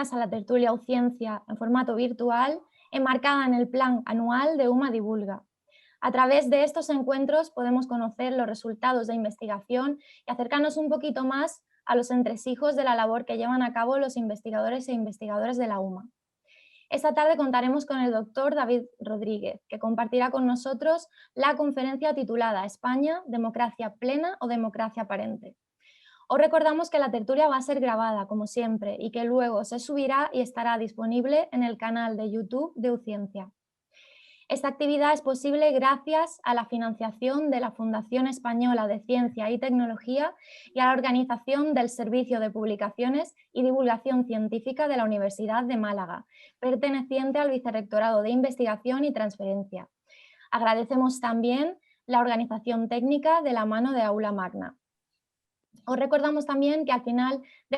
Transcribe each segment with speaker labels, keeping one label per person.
Speaker 1: más a la tertulia UCiencia en formato virtual, enmarcada en el plan anual de UMA Divulga. A través de estos encuentros podemos conocer los resultados de investigación y acercarnos un poquito más a los entresijos de la labor que llevan a cabo los investigadores e investigadoras de la UMA. Esta tarde contaremos con el doctor David Rodríguez, que compartirá con nosotros la conferencia titulada España, democracia plena o democracia aparente. Os recordamos que la tertulia va a ser grabada, como siempre, y que luego se subirá y estará disponible en el canal de YouTube de UCiencia. Esta actividad es posible gracias a la financiación de la Fundación Española de Ciencia y Tecnología y a la organización del Servicio de Publicaciones y Divulgación Científica de la Universidad de Málaga, perteneciente al Vicerrectorado de Investigación y Transferencia. Agradecemos también la organización técnica de la mano de Aula Magna. Os recordamos también que al final de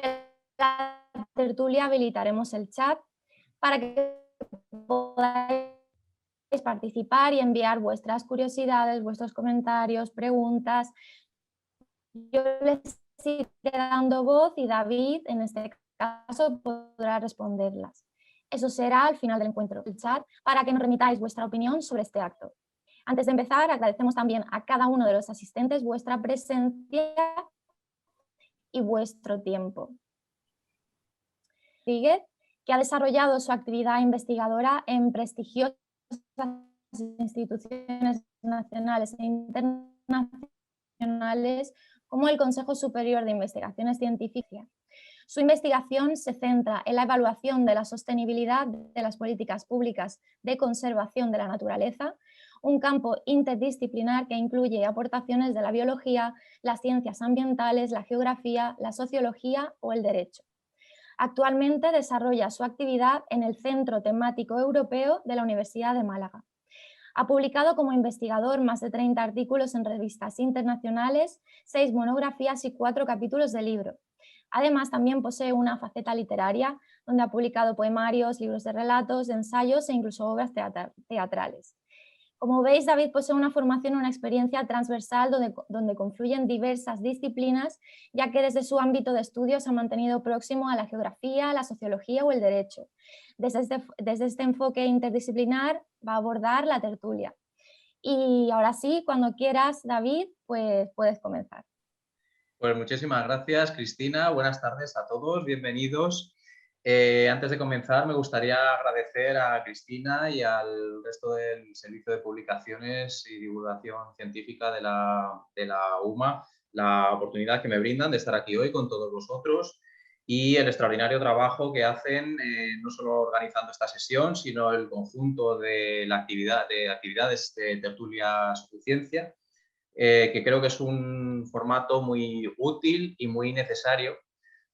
Speaker 1: la tertulia habilitaremos el chat para que podáis participar y enviar vuestras curiosidades, vuestros comentarios, preguntas. Yo les iré dando voz y David, en este caso, podrá responderlas. Eso será al final del encuentro, el chat, para que nos remitáis vuestra opinión sobre este acto. Antes de empezar, agradecemos también a cada uno de los asistentes vuestra presencia y vuestro tiempo. Rodríguez, que ha desarrollado su actividad investigadora en prestigiosas instituciones nacionales e internacionales como el Consejo Superior de Investigaciones Científicas. Su investigación se centra en la evaluación de la sostenibilidad de las políticas públicas de conservación de la naturaleza, un campo interdisciplinar que incluye aportaciones de la biología, las ciencias ambientales, la geografía, la sociología o el derecho. Actualmente desarrolla su actividad en el Centro Temático Europeo de la Universidad de Málaga. Ha publicado como investigador más de 30 artículos en revistas internacionales, 6 monografías y 4 capítulos de libro. Además, también posee una faceta literaria, donde ha publicado poemarios, libros de relatos, ensayos e incluso obras teatrales. Como veis, David posee una formación y una experiencia transversal donde confluyen diversas disciplinas, ya que desde su ámbito de estudio se ha mantenido próximo a la geografía, la sociología o el derecho. Desde este enfoque interdisciplinar va a abordar la tertulia. Y ahora sí, cuando quieras, David, pues puedes comenzar.
Speaker 2: Pues muchísimas gracias, Cristina. Buenas tardes a todos, bienvenidos. Antes de comenzar, me gustaría agradecer a Cristina y al resto del Servicio de Publicaciones y Divulgación Científica de la UMA la oportunidad que me brindan de estar aquí hoy con todos vosotros y el extraordinario trabajo que hacen, no solo organizando esta sesión, sino el conjunto de actividades de tertulia sobre ciencia, que creo que es un formato muy útil y muy necesario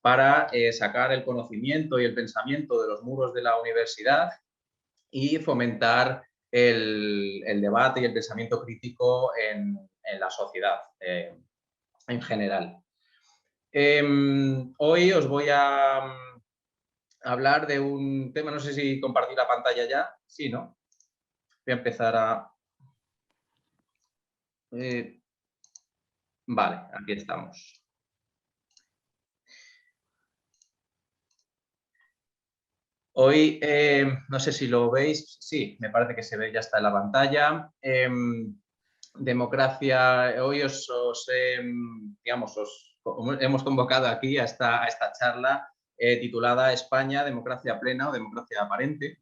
Speaker 2: para sacar el conocimiento y el pensamiento de los muros de la universidad y fomentar el debate y el pensamiento crítico en la sociedad en general. Hoy os voy a hablar de un tema, no sé si compartir la pantalla ya, sí, ¿no? Voy a empezar a... vale, aquí estamos. Hoy, no sé si lo veis, sí, me parece que se ve, ya está en la pantalla. Democracia, hoy hemos convocado aquí a esta charla titulada España, democracia plena o democracia aparente.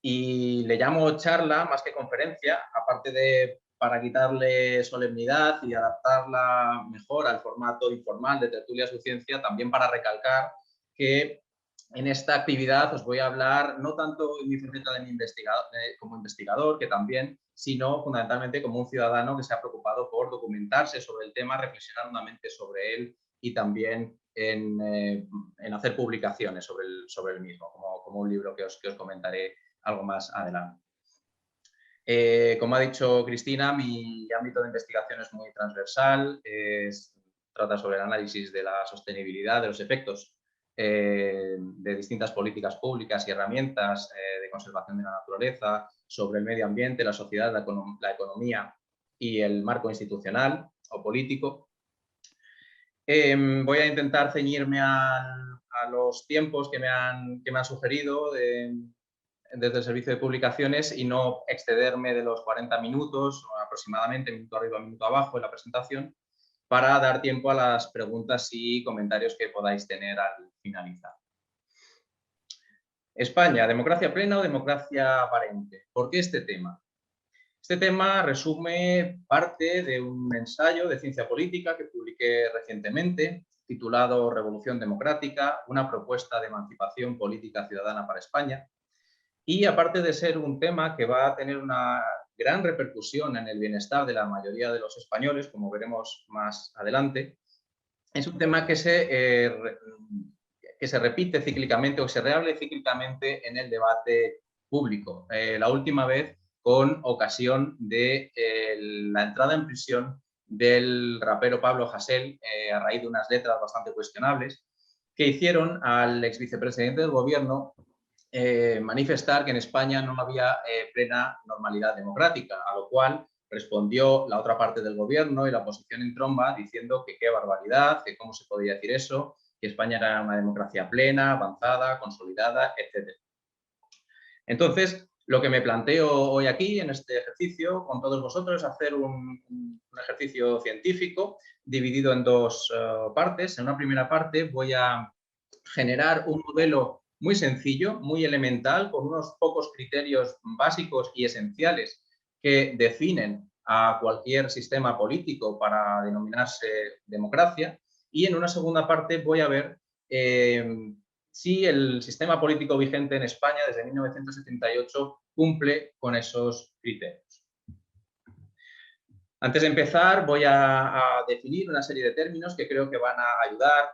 Speaker 2: Y le llamo charla más que conferencia, aparte de para quitarle solemnidad y adaptarla mejor al formato informal de tertulia su ciencia, también para recalcar que en esta actividad os voy a hablar no tanto en mi faceta como investigador, que también, sino fundamentalmente como un ciudadano que se ha preocupado por documentarse sobre el tema, reflexionar hondamente sobre él y también en hacer publicaciones sobre el mismo, como un libro que os comentaré algo más adelante. Como ha dicho Cristina, mi ámbito de investigación es muy transversal, trata sobre el análisis de la sostenibilidad, de los efectos de distintas políticas públicas y herramientas de conservación de la naturaleza, sobre el medio ambiente, la sociedad, la economía y el marco institucional o político. Voy a intentar ceñirme al a los tiempos que me han sugerido desde el servicio de publicaciones y no excederme de los 40 minutos, aproximadamente, minuto arriba, minuto abajo en la presentación, para dar tiempo a las preguntas y comentarios que podáis tener al finalizar. España, ¿democracia plena o democracia aparente? ¿Por qué este tema? Este tema resume parte de un ensayo de ciencia política que publiqué recientemente, titulado Revolución Democrática, una propuesta de emancipación política ciudadana para España. Y aparte de ser un tema que va a tener una gran repercusión en el bienestar de la mayoría de los españoles, como veremos más adelante, es un tema que se repite cíclicamente o se reabre cíclicamente en el debate público. La última vez con ocasión de la entrada en prisión del rapero Pablo Hasél a raíz de unas letras bastante cuestionables que hicieron al ex vicepresidente del gobierno manifestar que en España no había plena normalidad democrática, a lo cual respondió la otra parte del gobierno y la oposición en tromba diciendo que qué barbaridad, que cómo se podía decir eso, que España era una democracia plena, avanzada, consolidada, etc. Entonces, lo que me planteo hoy aquí en este ejercicio con todos vosotros es hacer un ejercicio científico dividido en dos partes. En una primera parte voy a generar un modelo muy sencillo, muy elemental, con unos pocos criterios básicos y esenciales que definen a cualquier sistema político para denominarse democracia. Y en una segunda parte voy a ver si el sistema político vigente en España desde 1978 cumple con esos criterios. Antes de empezar, voy a definir una serie de términos que creo que van a ayudar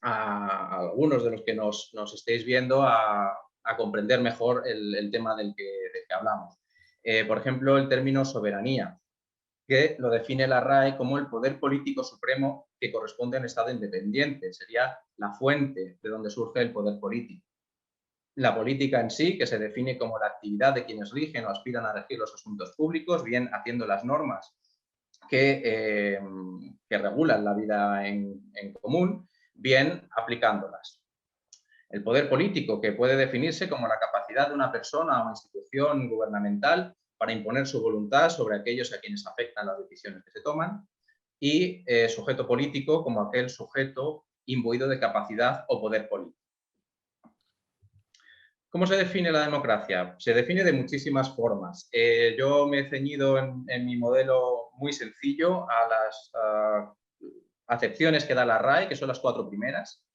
Speaker 2: a algunos de los que nos estéis viendo a comprender mejor el tema del que hablamos. Por ejemplo, el término soberanía, que lo define la RAE como el poder político supremo que corresponde a un Estado independiente. Sería la fuente de donde surge el poder político. La política en sí, que se define como la actividad de quienes rigen o aspiran a regir los asuntos públicos, bien haciendo las normas que regulan la vida en común, bien aplicándolas. El poder político, que puede definirse como la capacidad de una persona o institución gubernamental para imponer su voluntad sobre aquellos a quienes afectan las decisiones que se toman, y sujeto político como aquel sujeto imbuido de capacidad o poder político. ¿Cómo se define la democracia? Se define de muchísimas formas. Yo me he ceñido en mi modelo muy sencillo a las acepciones que da la RAE, que son las 4 primeras.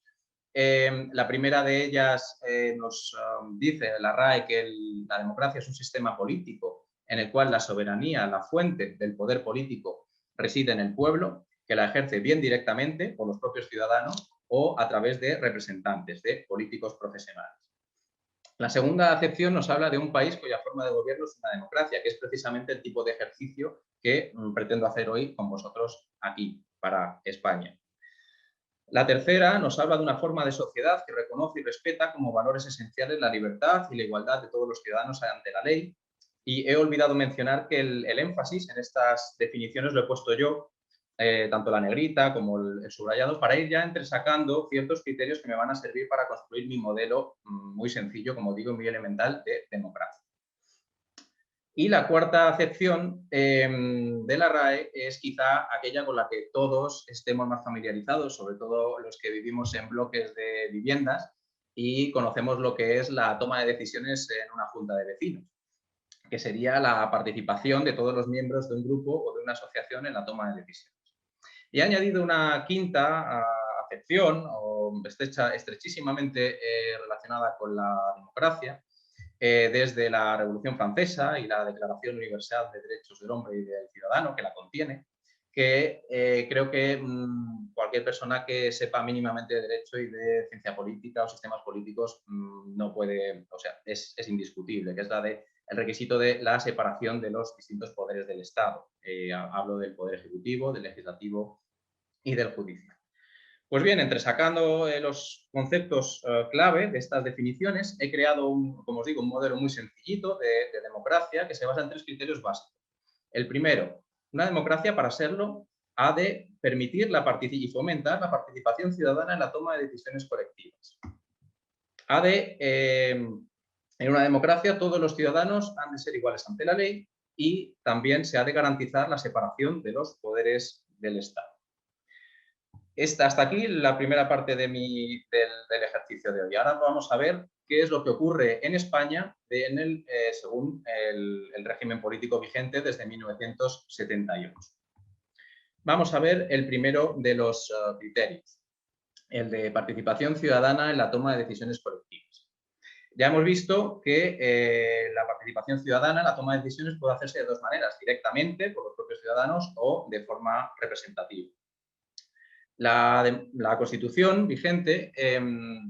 Speaker 2: La primera de ellas nos dice la RAE que la democracia es un sistema político en el cual la soberanía, la fuente del poder político, reside en el pueblo, que la ejerce bien directamente por los propios ciudadanos o a través de representantes, de políticos profesionales. La segunda acepción nos habla de un país cuya forma de gobierno es una democracia, que es precisamente el tipo de ejercicio que pretendo hacer hoy con vosotros aquí, para España. La tercera nos habla de una forma de sociedad que reconoce y respeta como valores esenciales la libertad y la igualdad de todos los ciudadanos ante la ley. Y he olvidado mencionar que el énfasis en estas definiciones lo he puesto yo, tanto la negrita como el subrayado, para ir ya entresacando ciertos criterios que me van a servir para construir mi modelo muy sencillo, como digo, muy elemental de democracia. Y la cuarta acepción de la RAE es quizá aquella con la que todos estemos más familiarizados, sobre todo los que vivimos en bloques de viviendas y conocemos lo que es la toma de decisiones en una junta de vecinos, que sería la participación de todos los miembros de un grupo o de una asociación en la toma de decisiones. Y he añadido una quinta acepción, estrechísimamente relacionada con la democracia, desde la Revolución Francesa y la Declaración Universal de Derechos del Hombre y del Ciudadano, que la contiene, que creo que cualquier persona que sepa mínimamente de derecho y de ciencia política o sistemas políticos no puede, o sea, es indiscutible, que es la de el requisito de la separación de los distintos poderes del Estado. Hablo del poder ejecutivo, del legislativo y del judicial. Pues bien, entresacando los conceptos clave de estas definiciones, he creado, como os digo, un modelo muy sencillito de democracia que se basa en 3 criterios básicos. El primero, una democracia, para serlo, ha de permitir y fomentar la participación ciudadana en la toma de decisiones colectivas. En una democracia todos los ciudadanos han de ser iguales ante la ley y también se ha de garantizar la separación de los poderes del Estado. Hasta aquí la primera parte del ejercicio de hoy. Ahora vamos a ver qué es lo que ocurre en España según el régimen político vigente desde 1978. Vamos a ver el primero de los criterios, el de participación ciudadana en la toma de decisiones colectivas. Ya hemos visto que la participación ciudadana en la toma de decisiones puede hacerse de dos maneras, directamente por los propios ciudadanos o de forma representativa. La Constitución vigente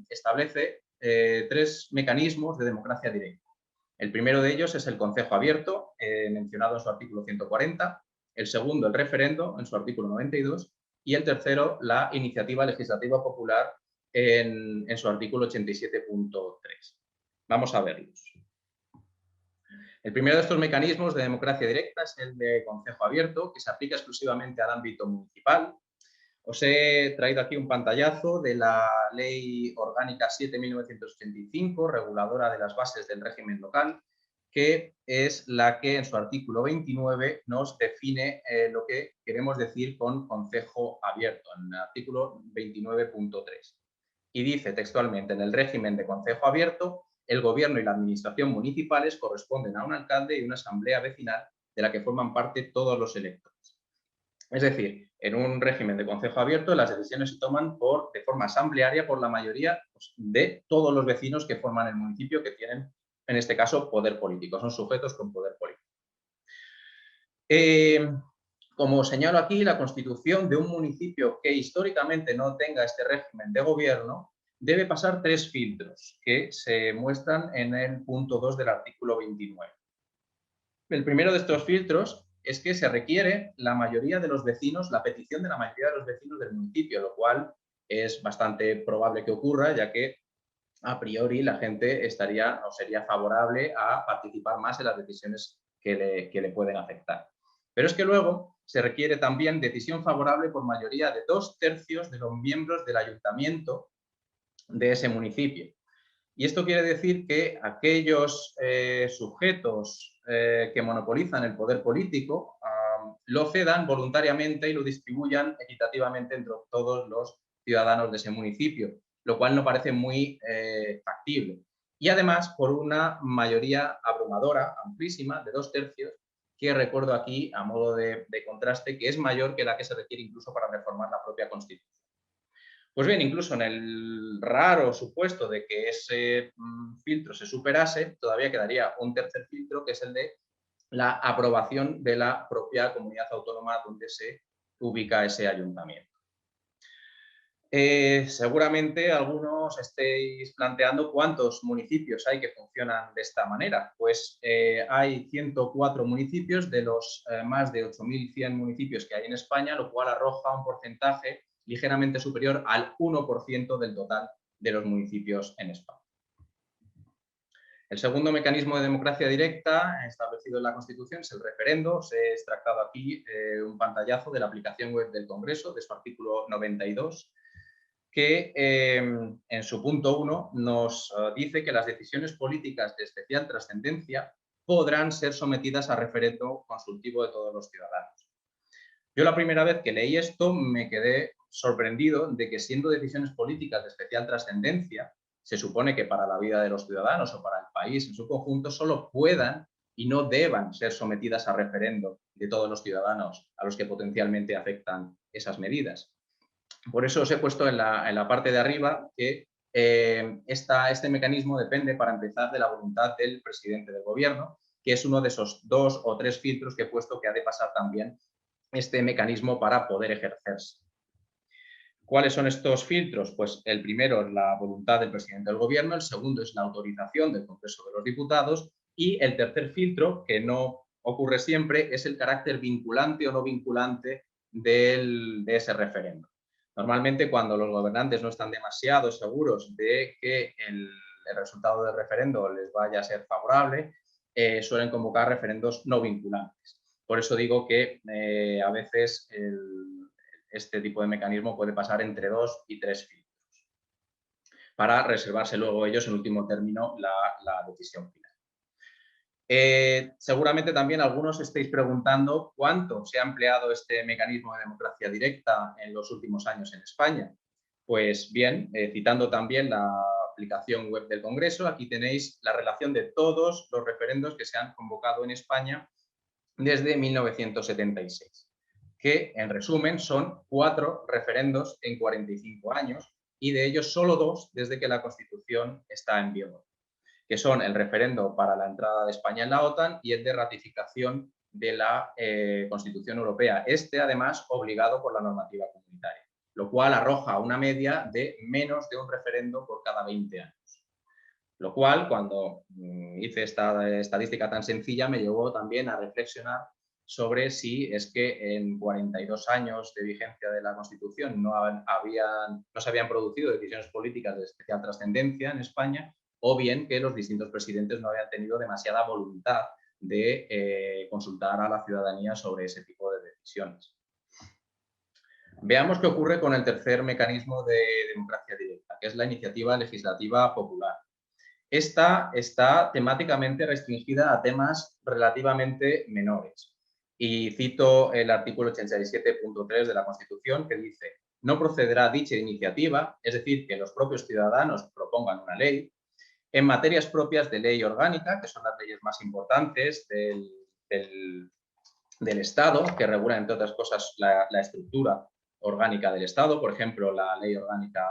Speaker 2: establece tres mecanismos de democracia directa. El primero de ellos es el Concejo Abierto, mencionado en su artículo 140, el segundo, el referendo, en su artículo 92, y el tercero, la iniciativa legislativa popular, en su artículo 87.3. Vamos a verlos. El primero de estos mecanismos de democracia directa es el de Concejo Abierto, que se aplica exclusivamente al ámbito municipal. Os he traído aquí un pantallazo de la Ley Orgánica 7/1985, reguladora de las bases del régimen local, que es la que en su artículo 29 nos define lo que queremos decir con concejo abierto, en el artículo 29.3. Y dice textualmente, en el régimen de concejo abierto, el gobierno y la administración municipales corresponden a un alcalde y una asamblea vecinal de la que forman parte todos los electores. Es decir, en un régimen de concejo abierto las decisiones se toman de forma asamblearia por la mayoría de todos los vecinos que forman el municipio, que tienen, en este caso, poder político, son sujetos con poder político. Como señalo aquí, la constitución de un municipio que históricamente no tenga este régimen de gobierno debe pasar tres filtros que se muestran en el punto 2 del artículo 29. El primero de estos filtros es que se requiere la mayoría de los vecinos, la petición de la mayoría de los vecinos del municipio, lo cual es bastante probable que ocurra, ya que a priori la gente sería favorable a participar más en las decisiones que le pueden afectar. Pero es que luego se requiere también decisión favorable por mayoría de 2/3 de los miembros del ayuntamiento de ese municipio. Y esto quiere decir que aquellos sujetos que monopolizan el poder político lo cedan voluntariamente y lo distribuyan equitativamente entre todos los ciudadanos de ese municipio, lo cual no parece muy factible. Y además por una mayoría abrumadora, amplísima, de 2/3, que recuerdo aquí a modo de contraste, que es mayor que la que se requiere incluso para reformar la propia Constitución. Pues bien, incluso en el raro supuesto de que ese filtro se superase, todavía quedaría un tercer filtro, que es el de la aprobación de la propia comunidad autónoma donde se ubica ese ayuntamiento. Seguramente algunos estéis planteando cuántos municipios hay que funcionan de esta manera. Pues hay 104 municipios de los más de 8.100 municipios que hay en España, lo cual arroja un porcentaje ligeramente superior al 1% del total de los municipios en España. El segundo mecanismo de democracia directa establecido en la Constitución es el referendo. Os he extractado aquí un pantallazo de la aplicación web del Congreso, de su artículo 92, que en su punto 1 nos dice que las decisiones políticas de especial trascendencia podrán ser sometidas a referendo consultivo de todos los ciudadanos. Yo la primera vez que leí esto me quedé sorprendido de que, siendo decisiones políticas de especial trascendencia, se supone que para la vida de los ciudadanos o para el país en su conjunto solo puedan y no deban ser sometidas a referendo de todos los ciudadanos a los que potencialmente afectan esas medidas. Por eso os he puesto en la parte de arriba que este mecanismo depende, para empezar, de la voluntad del presidente del gobierno, que es uno de esos 2 o 3 filtros que he puesto que ha de pasar también este mecanismo para poder ejercerse. ¿Cuáles son estos filtros? Pues el primero es la voluntad del presidente del gobierno, el segundo es la autorización del Congreso de los Diputados y el tercer filtro, que no ocurre siempre, es el carácter vinculante o no vinculante de ese referendo. Normalmente, cuando los gobernantes no están demasiado seguros de que el resultado del referendo les vaya a ser favorable, suelen convocar referendos no vinculantes. Por eso digo que a veces este tipo de mecanismo puede pasar entre 2 y 3 filtros, para reservarse luego ellos, en último término, la decisión final. Seguramente también algunos estéis preguntando cuánto se ha empleado este mecanismo de democracia directa en los últimos años en España. Pues bien, citando también la aplicación web del Congreso, aquí tenéis la relación de todos los referendos que se han convocado en España desde 1976, que en resumen son 4 referendos en 45 años y de ellos solo 2 desde que la Constitución está en vigor, que son el referendo para la entrada de España en la OTAN y el de ratificación de la Constitución Europea. Este, además, obligado por la normativa comunitaria, lo cual arroja una media de menos de un referendo por cada 20 años. Lo cual, cuando hice esta estadística tan sencilla, me llevó también a reflexionar sobre si es que en 42 años de vigencia de la Constitución no se habían producido decisiones políticas de especial trascendencia en España, o bien que los distintos presidentes no habían tenido demasiada voluntad de consultar a la ciudadanía sobre ese tipo de decisiones. Veamos qué ocurre con el tercer mecanismo de democracia directa, que es la iniciativa legislativa popular. Esta está temáticamente restringida a temas relativamente menores. Y cito el artículo 87.3 de la Constitución, que dice: no procederá dicha iniciativa, es decir, que los propios ciudadanos propongan una ley, en materias propias de ley orgánica, que son las leyes más importantes del Estado, que regulan, entre otras cosas, la estructura orgánica del Estado, por ejemplo, la Ley Orgánica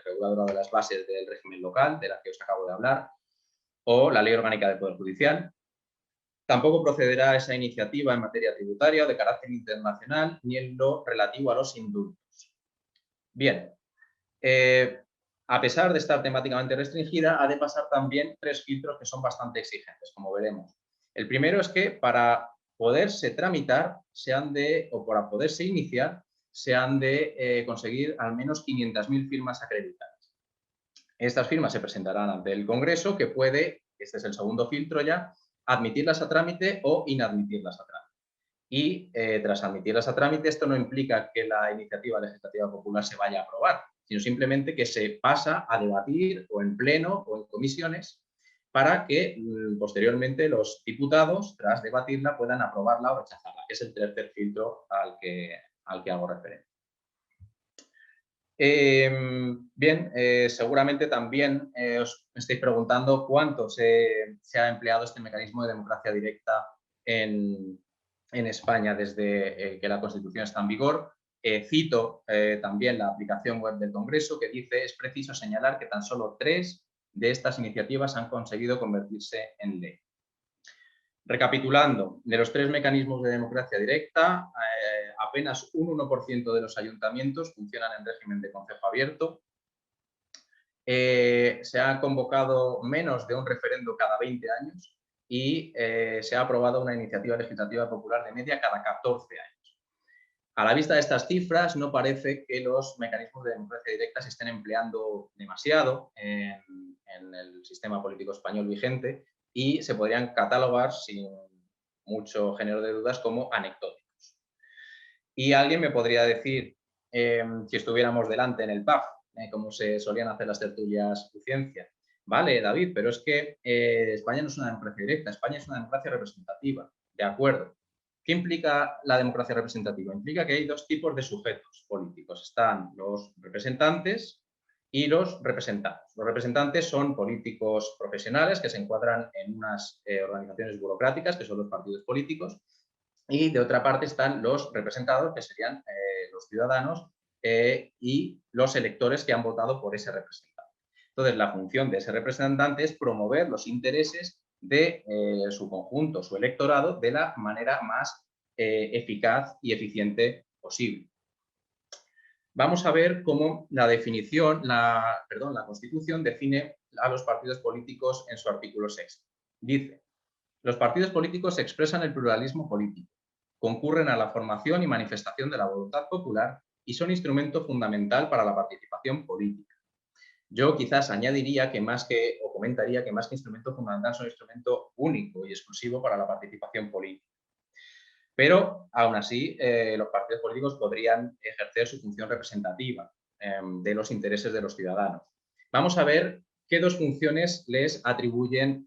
Speaker 2: Reguladora de las Bases del Régimen Local, de la que os acabo de hablar, o la Ley Orgánica del Poder Judicial. Tampoco procederá esa iniciativa en materia tributaria o de carácter internacional, ni en lo relativo a los indultos. Bien, a pesar de estar temáticamente restringida, ha de pasar también 3 filtros que son bastante exigentes, como veremos. El primero es que para poderse tramitar, o para poderse iniciar, se han de conseguir al menos 500.000 firmas acreditadas. Estas firmas se presentarán ante el Congreso, que puede, este es el segundo filtro ya, admitirlas a trámite o inadmitirlas a trámite. Y tras admitirlas a trámite, esto no implica que la iniciativa legislativa popular se vaya a aprobar, sino simplemente que se pasa a debatir o en pleno o en comisiones para que posteriormente los diputados, tras debatirla, puedan aprobarla o rechazarla, que es el tercer filtro al que hago referencia. Bien, seguramente también os estáis preguntando cuánto se ha empleado este mecanismo de democracia directa en España desde que la Constitución está en vigor. Cito también la aplicación web del Congreso, que dice: es preciso señalar que tan solo 3 de estas iniciativas han conseguido convertirse en ley. Recapitulando, de los 3 mecanismos de democracia directa, apenas un 1% de los ayuntamientos funcionan en régimen de concejo abierto. Se ha convocado menos de un referendo cada 20 años y se ha aprobado una iniciativa legislativa popular de media cada 14 años. A la vista de estas cifras, no parece que los mecanismos de democracia directa se estén empleando demasiado en el sistema político español vigente y se podrían catalogar, sin mucho género de dudas, como anecdóticos. Y alguien me podría decir, si estuviéramos delante en el PAF, como se solían hacer las tertulias de ciencia: vale, David, pero es que España no es una democracia directa, España es una democracia representativa. De acuerdo. ¿Qué implica la democracia representativa? Implica que hay 2 tipos de sujetos políticos. Están los representantes y los representados. Los representantes son políticos profesionales que se encuadran en unas organizaciones burocráticas, que son los partidos políticos, y de otra parte están los representados, que serían los ciudadanos y los electores que han votado por ese representante. Entonces, la función de ese representante es promover los intereses de su conjunto, su electorado, de la manera más eficaz y eficiente posible. Vamos a ver cómo la Constitución define a los partidos políticos en su artículo 6. Dice: los partidos políticos expresan el pluralismo político, concurren a la formación y manifestación de la voluntad popular y son instrumento fundamental para la participación política. Yo quizás añadiría comentaría que más que instrumento fundamental, son instrumento único y exclusivo para la participación política. Pero, aún así, los partidos políticos podrían ejercer su función representativa de los intereses de los ciudadanos. Vamos a ver qué dos funciones les atribuye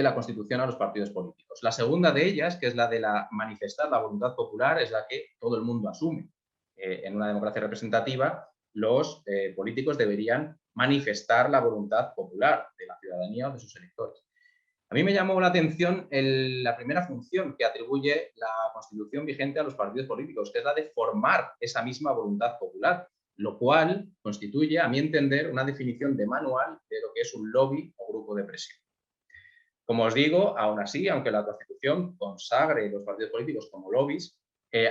Speaker 2: la Constitución a los partidos políticos. La segunda de ellas, que es la de manifestar la voluntad popular, es la que todo el mundo asume. En una democracia representativa, los políticos deberían manifestar la voluntad popular de la ciudadanía o de sus electores. A mí me llamó la atención la primera función que atribuye la Constitución vigente a los partidos políticos, que es la de formar esa misma voluntad popular, lo cual constituye, a mi entender, una definición de manual de lo que es un lobby o grupo de presión. Como os digo, aún así, aunque la Constitución consagre los partidos políticos como lobbies,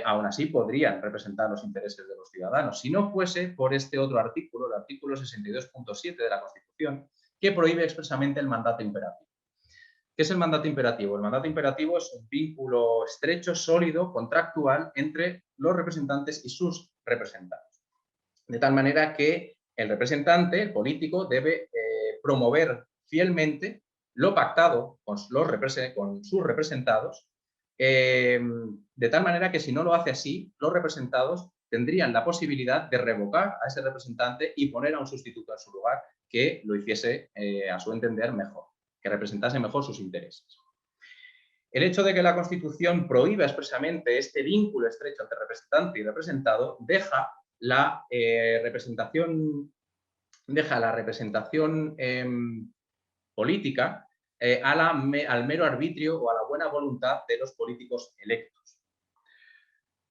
Speaker 2: aún así podrían representar los intereses de los ciudadanos, si no fuese por este otro artículo, el artículo 62.7 de la Constitución, que prohíbe expresamente el mandato imperativo. ¿Qué es el mandato imperativo? El mandato imperativo es un vínculo estrecho, sólido, contractual entre los representantes y sus representados. De tal manera que el representante, el político, debe promover fielmente lo pactado con sus representados, de tal manera que si no lo hace así, los representados tendrían la posibilidad de revocar a ese representante y poner a un sustituto en su lugar que lo hiciese, a su entender, mejor, que representase mejor sus intereses. El hecho de que la Constitución prohíba expresamente este vínculo estrecho entre representante y representado deja la representación política al mero arbitrio o a la buena voluntad de los políticos electos.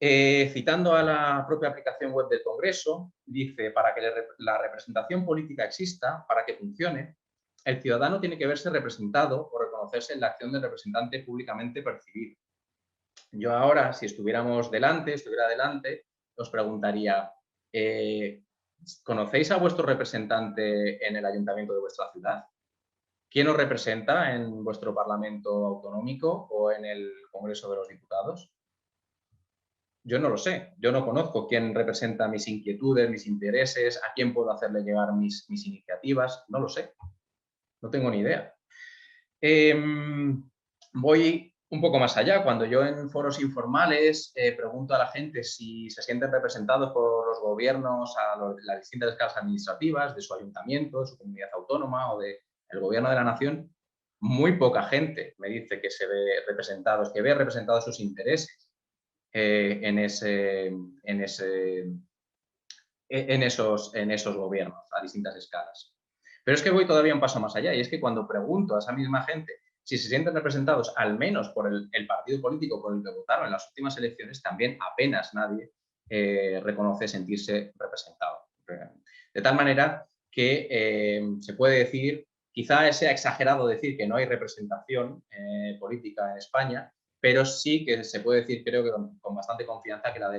Speaker 2: Citando a la propia aplicación web del Congreso, dice: para que la representación política exista, para que funcione, el ciudadano tiene que verse representado o reconocerse en la acción del representante públicamente percibido. Yo ahora, si estuviera delante, os preguntaría, ¿conocéis a vuestro representante en el ayuntamiento de vuestra ciudad? ¿Quién os representa en vuestro Parlamento autonómico o en el Congreso de los Diputados? Yo no lo sé, yo no conozco quién representa mis inquietudes, mis intereses, a quién puedo hacerle llegar mis iniciativas, no lo sé, no tengo ni idea. Voy un poco más allá. Cuando yo en foros informales pregunto a la gente si se sienten representados por los gobiernos a las distintas escalas administrativas, de su ayuntamiento, de su comunidad autónoma o del gobierno de la nación, muy poca gente me dice que se ve representados, que ve representados sus intereses en esos gobiernos a distintas escalas. Pero es que voy todavía un paso más allá, y es que cuando pregunto a esa misma gente si se sienten representados al menos por el partido político por el que votaron en las últimas elecciones, también apenas nadie reconoce sentirse representado. De tal manera que se puede decir, quizá sea exagerado decir que no hay representación política en España, pero sí que se puede decir, creo que con bastante confianza, que la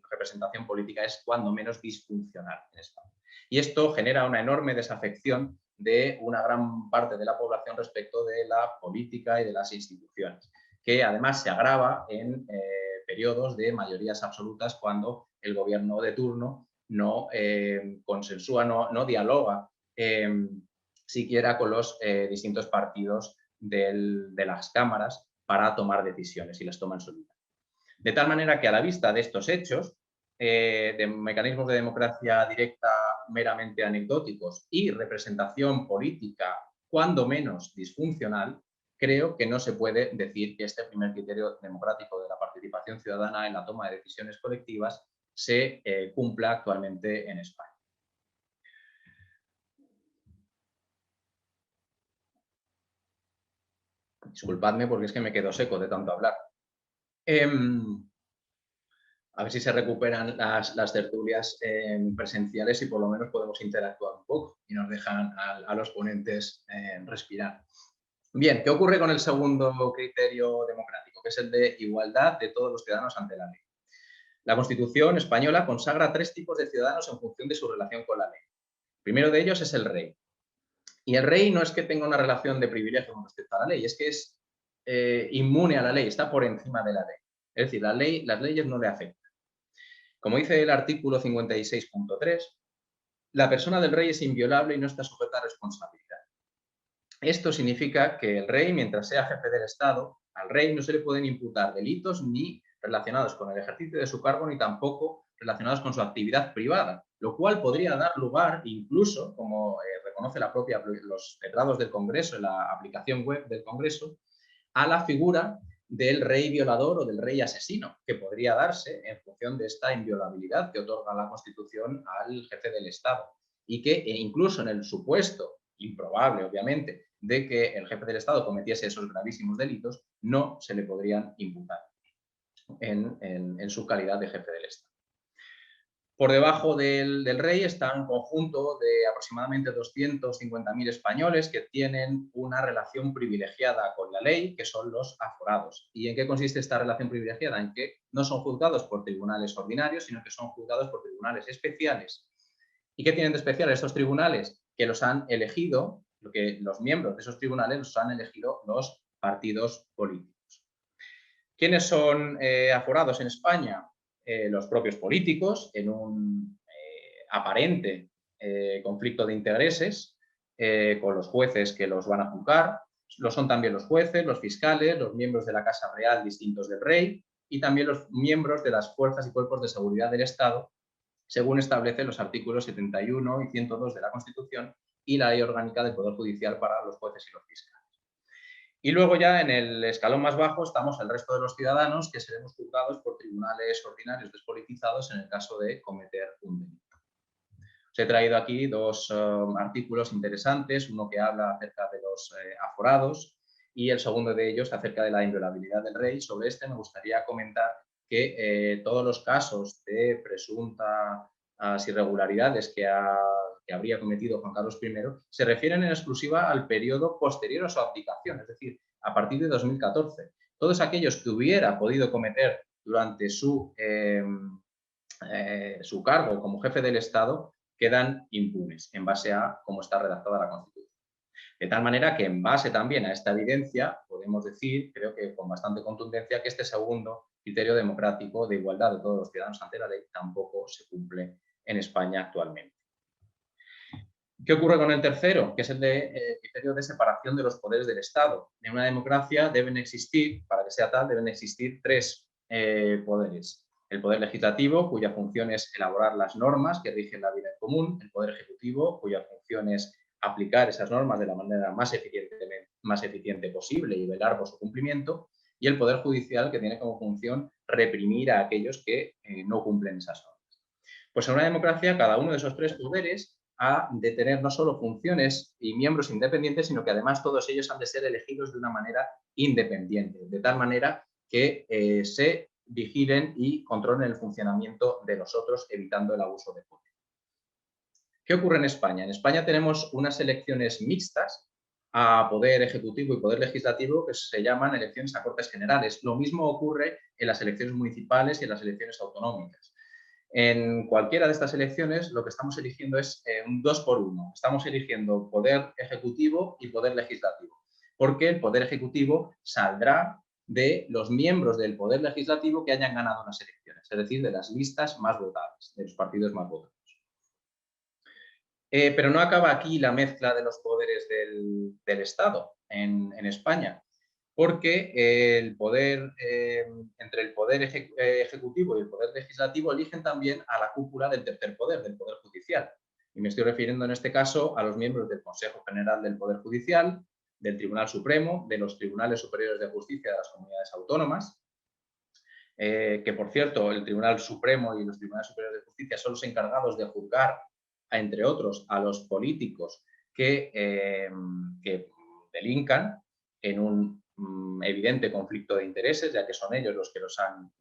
Speaker 2: representación política es cuando menos disfuncional en España. Y esto genera una enorme desafección de una gran parte de la población respecto de la política y de las instituciones, que además se agrava en periodos de mayorías absolutas cuando el gobierno de turno no consensúa, no dialoga siquiera con los distintos partidos de las cámaras para tomar decisiones y las toma en solitario. De tal manera que, a la vista de estos hechos, de mecanismos de democracia directa meramente anecdóticos y representación política cuando menos disfuncional, creo que no se puede decir que este primer criterio democrático de la participación ciudadana en la toma de decisiones colectivas se cumpla actualmente en España. Disculpadme porque es que me quedo seco de tanto hablar. A ver si se recuperan las tertulias presenciales y por lo menos podemos interactuar un poco y nos dejan a los ponentes respirar. Bien, ¿qué ocurre con el segundo criterio democrático, que es el de igualdad de todos los ciudadanos ante la ley? La Constitución española consagra 3 tipos de ciudadanos en función de su relación con la ley. El primero de ellos es el rey. Y el rey no es que tenga una relación de privilegio con respecto a la ley, es que es inmune a la ley, está por encima de la ley. Es decir, las leyes no le afectan. Como dice el artículo 56.3, la persona del rey es inviolable y no está sujeta a responsabilidad. Esto significa que el rey, mientras sea jefe del Estado, al rey no se le pueden imputar delitos ni relacionados con el ejercicio de su cargo ni tampoco relacionados con su actividad privada, lo cual podría dar lugar incluso, como reconoce los letrados del Congreso en la aplicación web del Congreso, a la figura del rey violador o del rey asesino, que podría darse en función de esta inviolabilidad que otorga la Constitución al jefe del Estado. Y que incluso en el supuesto, improbable obviamente, de que el jefe del Estado cometiese esos gravísimos delitos, no se le podrían imputar en su calidad de jefe del Estado. Por debajo del rey está un conjunto de aproximadamente 250.000 españoles que tienen una relación privilegiada con la ley, que son los aforados. ¿Y en qué consiste esta relación privilegiada? En que no son juzgados por tribunales ordinarios, sino que son juzgados por tribunales especiales. ¿Y qué tienen de especial estos tribunales? Que los han elegido, que los miembros de esos tribunales los han elegido los partidos políticos. ¿Quiénes son aforados en España? Los propios políticos, en un aparente conflicto de intereses con los jueces que los van a juzgar. Lo son también los jueces, los fiscales, los miembros de la Casa Real distintos del rey y también los miembros de las fuerzas y cuerpos de seguridad del Estado, según establecen los artículos 71 y 102 de la Constitución y la Ley Orgánica del Poder Judicial para los jueces y los fiscales. Y luego ya en el escalón más bajo estamos el resto de los ciudadanos que seremos juzgados por tribunales ordinarios despolitizados en el caso de cometer un delito. Os he traído aquí dos artículos interesantes, uno que habla acerca de los aforados y el segundo de ellos acerca de la inviolabilidad del rey. Sobre este me gustaría comentar que todos los casos de presuntas irregularidades que habría cometido Juan Carlos I se refieren en exclusiva al periodo posterior a su abdicación, es decir, a partir de 2014. Todos aquellos que hubiera podido cometer durante su cargo como jefe del Estado quedan impunes en base a cómo está redactada la Constitución. De tal manera que en base también a esta evidencia podemos decir, creo que con bastante contundencia, que este segundo criterio democrático de igualdad de todos los ciudadanos ante la ley tampoco se cumple en España actualmente. ¿Qué ocurre con el tercero? Que es el criterio de separación de los poderes del Estado. En una democracia deben existir, para que sea tal, deben existir tres poderes. El poder legislativo, cuya función es elaborar las normas que rigen la vida en común. El poder ejecutivo, cuya función es aplicar esas normas de la manera más eficiente posible y velar por su cumplimiento. Y el poder judicial, que tiene como función reprimir a aquellos que no cumplen esas normas. Pues en una democracia cada uno de esos tres poderes ha de tener no solo funciones y miembros independientes, sino que además todos ellos han de ser elegidos de una manera independiente, de tal manera que se vigilen y controlen el funcionamiento de los otros, evitando el abuso de poder. ¿Qué ocurre en España? En España tenemos unas elecciones mixtas a poder ejecutivo y poder legislativo que se llaman elecciones a Cortes Generales. Lo mismo ocurre en las elecciones municipales y en las elecciones autonómicas. En cualquiera de estas elecciones lo que estamos eligiendo es un 2 por 1. Estamos eligiendo poder ejecutivo y poder legislativo, porque el poder ejecutivo saldrá de los miembros del poder legislativo que hayan ganado las elecciones, es decir, de las listas más votadas, de los partidos más votados. Pero no acaba aquí la mezcla de los poderes del Estado en España, porque entre el poder ejecutivo y el poder legislativo eligen también a la cúpula del tercer poder, del Poder Judicial. Y me estoy refiriendo en este caso a los miembros del Consejo General del Poder Judicial, del Tribunal Supremo, de los Tribunales Superiores de Justicia de las comunidades autónomas, que por cierto el Tribunal Supremo y los Tribunales Superiores de Justicia son los encargados de juzgar, entre otros, a los políticos que delincan en un evidente conflicto de intereses, ya que son ellos los que los han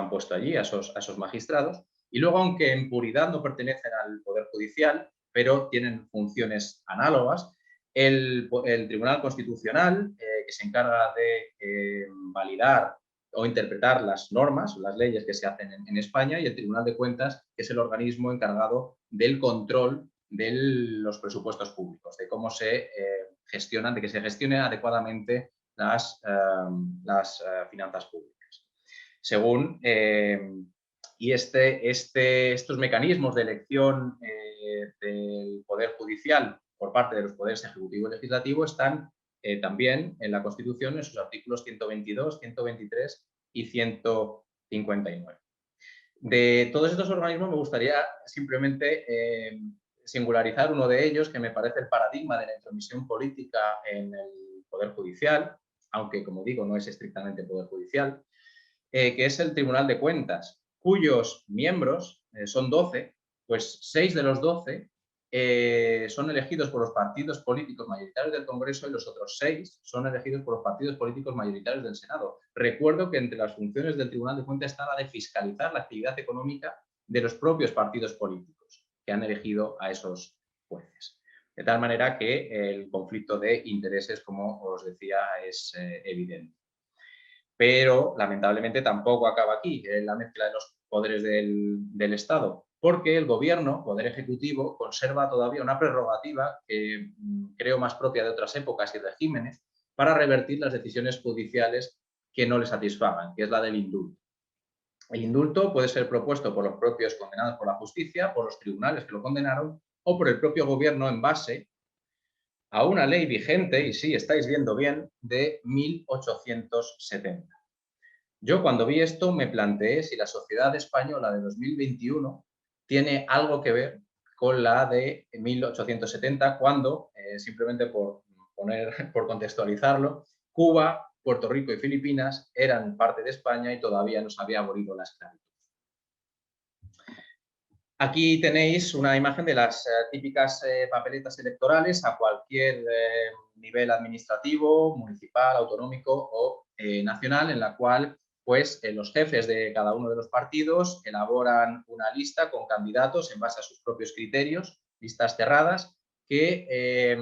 Speaker 2: puesto allí, a esos magistrados. Y luego, aunque en puridad no pertenecen al Poder Judicial, pero tienen funciones análogas, el Tribunal Constitucional, que se encarga de validar o interpretar las normas o las leyes que se hacen en España, y el Tribunal de Cuentas, que es el organismo encargado del control de los presupuestos públicos, de cómo se gestionan, de que se gestionen adecuadamente las finanzas públicas. Según, y estos mecanismos de elección del Poder Judicial por parte de los poderes ejecutivo y legislativo están también en la Constitución en sus artículos 122, 123 y 159. De todos estos organismos me gustaría simplemente singularizar uno de ellos, que me parece el paradigma de la intromisión política en el Poder Judicial, aunque, como digo, no es estrictamente Poder Judicial, que es el Tribunal de Cuentas, cuyos miembros son 12, pues 6 de los 12 son elegidos por los partidos políticos mayoritarios del Congreso y los otros 6 son elegidos por los partidos políticos mayoritarios del Senado. Recuerdo que entre las funciones del Tribunal de Cuentas está la de fiscalizar la actividad económica de los propios partidos políticos que han elegido a esos jueces. De tal manera que el conflicto de intereses, como os decía, es evidente. Pero, lamentablemente, tampoco acaba aquí la mezcla de los poderes del Estado, porque el gobierno, poder ejecutivo, conserva todavía una prerrogativa que creo más propia de otras épocas y regímenes para revertir las decisiones judiciales que no le satisfagan, que es la del indulto. El indulto puede ser propuesto por los propios condenados por la justicia, por los tribunales que lo condenaron o por el propio gobierno en base a una ley vigente, y sí, estáis viendo bien, de 1870. Yo cuando vi esto me planteé si la sociedad española de 2021 tiene algo que ver con la de 1870, cuando, simplemente por contextualizarlo, Cuba, Puerto Rico y Filipinas eran parte de España y todavía no se había abolido la esclavitud. Aquí tenéis una imagen de las típicas papeletas electorales a cualquier nivel administrativo, municipal, autonómico o nacional, en la cual pues los jefes de cada uno de los partidos elaboran una lista con candidatos en base a sus propios criterios, listas cerradas, que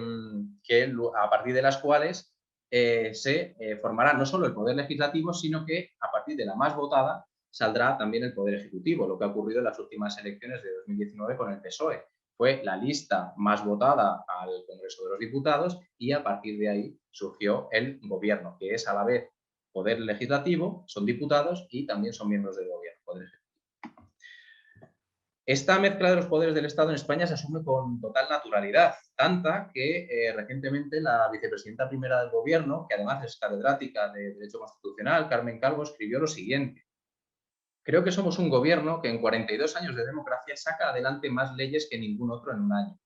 Speaker 2: a partir de las cuales se formará no solo el poder legislativo, sino que a partir de la más votada saldrá también el Poder Ejecutivo, lo que ha ocurrido en las últimas elecciones de 2019 con el PSOE. Fue la lista más votada al Congreso de los Diputados y a partir de ahí surgió el gobierno, que es a la vez Poder Legislativo, son diputados y también son miembros del gobierno, Poder Ejecutivo. Esta mezcla de los poderes del Estado en España se asume con total naturalidad, tanta que recientemente la vicepresidenta primera del gobierno, que además es catedrática de Derecho Constitucional, Carmen Calvo, escribió lo siguiente: creo que somos un gobierno que en 42 años de democracia saca adelante más leyes que ningún otro en un año.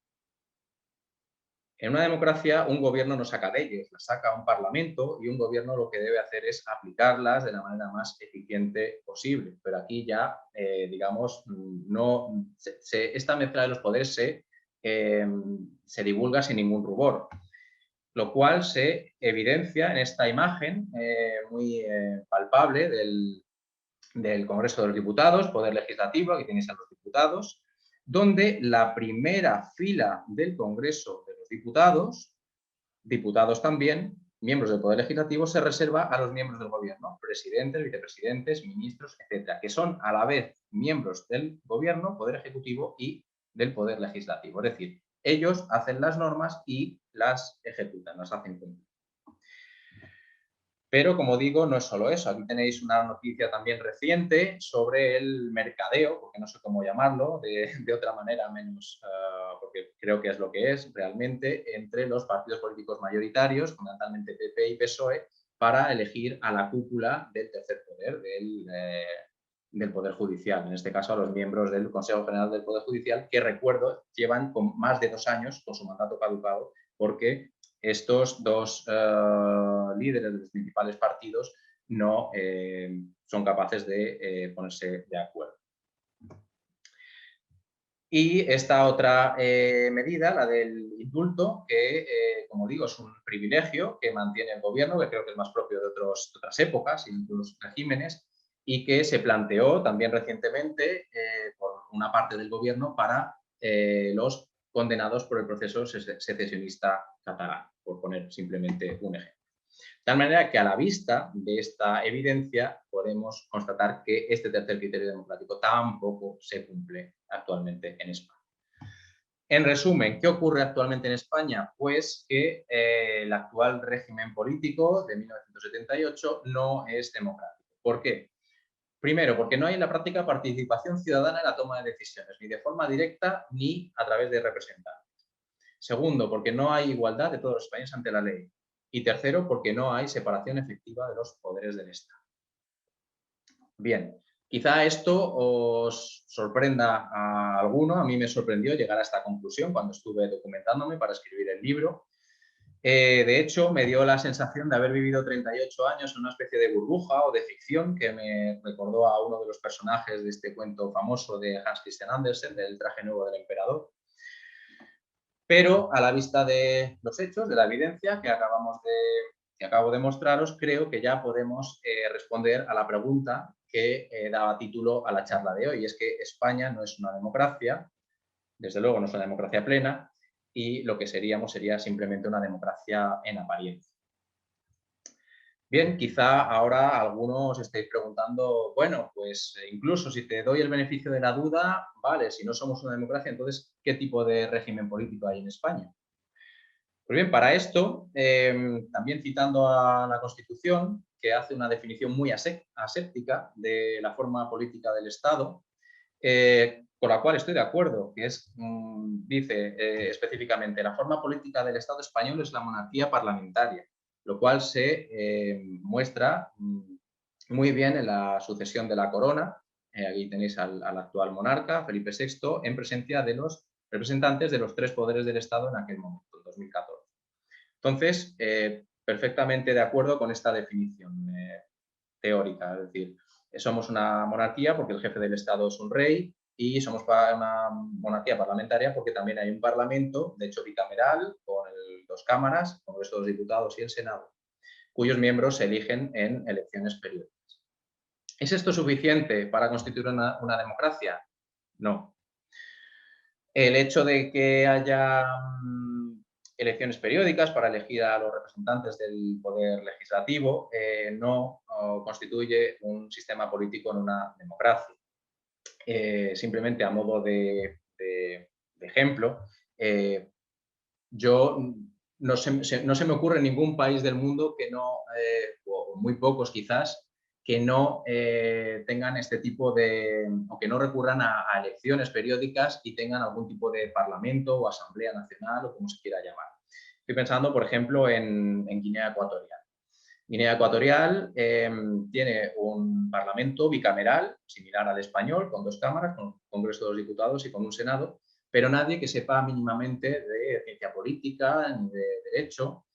Speaker 2: En una democracia, un gobierno no saca leyes, las saca un parlamento y un gobierno lo que debe hacer es aplicarlas de la manera más eficiente posible. Pero aquí ya, digamos, esta mezcla de los poderes se divulga sin ningún rubor, lo cual se evidencia en esta imagen muy palpable del Congreso de los Diputados, Poder Legislativo, aquí tenéis a los diputados, donde la primera fila del Congreso de los diputados también, miembros del Poder Legislativo, se reserva a los miembros del Gobierno, presidentes, vicepresidentes, ministros, etcétera, que son a la vez miembros del Gobierno, Poder Ejecutivo y del Poder Legislativo. Es decir, ellos hacen las normas y las ejecutan, las hacen cumplir. Pero, como digo, no es solo eso. Aquí tenéis una noticia también reciente sobre el mercadeo, porque no sé cómo llamarlo, de otra manera, menos porque creo que es lo que es realmente, entre los partidos políticos mayoritarios, fundamentalmente PP y PSOE, para elegir a la cúpula del tercer poder, del Poder Judicial, en este caso a los miembros del Consejo General del Poder Judicial, que, recuerdo, llevan con más de 2 años con su mandato caducado, porque estos dos líderes de los principales partidos no son capaces de ponerse de acuerdo. Y esta otra medida, la del indulto, que, como digo, es un privilegio que mantiene el gobierno, que creo que es más propio de otras épocas y de otros regímenes, y que se planteó también recientemente por una parte del gobierno para los condenados por el proceso secesionista catalán, por poner simplemente un ejemplo. De tal manera que, a la vista de esta evidencia, podemos constatar que este tercer criterio democrático tampoco se cumple actualmente en España. En resumen, ¿qué ocurre actualmente en España? Pues que el actual régimen político de 1978 no es democrático. ¿Por qué? Primero, porque no hay en la práctica participación ciudadana en la toma de decisiones, ni de forma directa ni a través de representantes. Segundo, porque no hay igualdad de todos los españoles ante la ley. Y tercero, porque no hay separación efectiva de los poderes del Estado. Bien, quizá esto os sorprenda a alguno. A mí me sorprendió llegar a esta conclusión cuando estuve documentándome para escribir el libro. De hecho, me dio la sensación de haber vivido 38 años en una especie de burbuja o de ficción que me recordó a uno de los personajes de este cuento famoso de Hans Christian Andersen, del Traje nuevo del emperador. Pero a la vista de los hechos, de la evidencia que acabo de mostraros, creo que ya podemos responder a la pregunta que daba título a la charla de hoy. Es que España no es una democracia, desde luego no es una democracia plena, y lo que sería simplemente una democracia en apariencia. Bien, quizá ahora algunos estéis preguntando, bueno, pues incluso si te doy el beneficio de la duda, vale, si no somos una democracia, entonces, ¿qué tipo de régimen político hay en España? Pues bien, para esto, también citando a la Constitución, que hace una definición muy aséptica de la forma política del Estado, con la cual estoy de acuerdo, que es, dice específicamente, la forma política del Estado español es la monarquía parlamentaria, lo cual se muestra muy bien en la sucesión de la corona. Aquí tenéis al actual monarca, Felipe VI, en presencia de los representantes de los tres poderes del Estado en aquel momento, en 2014. Entonces, perfectamente de acuerdo con esta definición teórica, es decir, somos una monarquía porque el jefe del Estado es un rey y somos una monarquía parlamentaria porque también hay un parlamento, de hecho bicameral, con dos cámaras, Congreso de los Diputados y el Senado, cuyos miembros se eligen en elecciones periódicas. ¿Es esto suficiente para constituir una democracia? No. El hecho de que haya elecciones periódicas para elegir a los representantes del poder legislativo no constituye un sistema político en una democracia. Simplemente a modo de ejemplo, yo no se me ocurre ningún país del mundo que no, o muy pocos quizás, que no tengan este tipo de, o que no recurran a elecciones periódicas y tengan algún tipo de parlamento o asamblea nacional o como se quiera llamar. Estoy pensando, por ejemplo, en Guinea Ecuatorial. Guinea Ecuatorial tiene un parlamento bicameral, similar al español, con dos cámaras, con un Congreso de los Diputados y con un Senado, pero nadie que sepa mínimamente de ciencia política ni de derecho,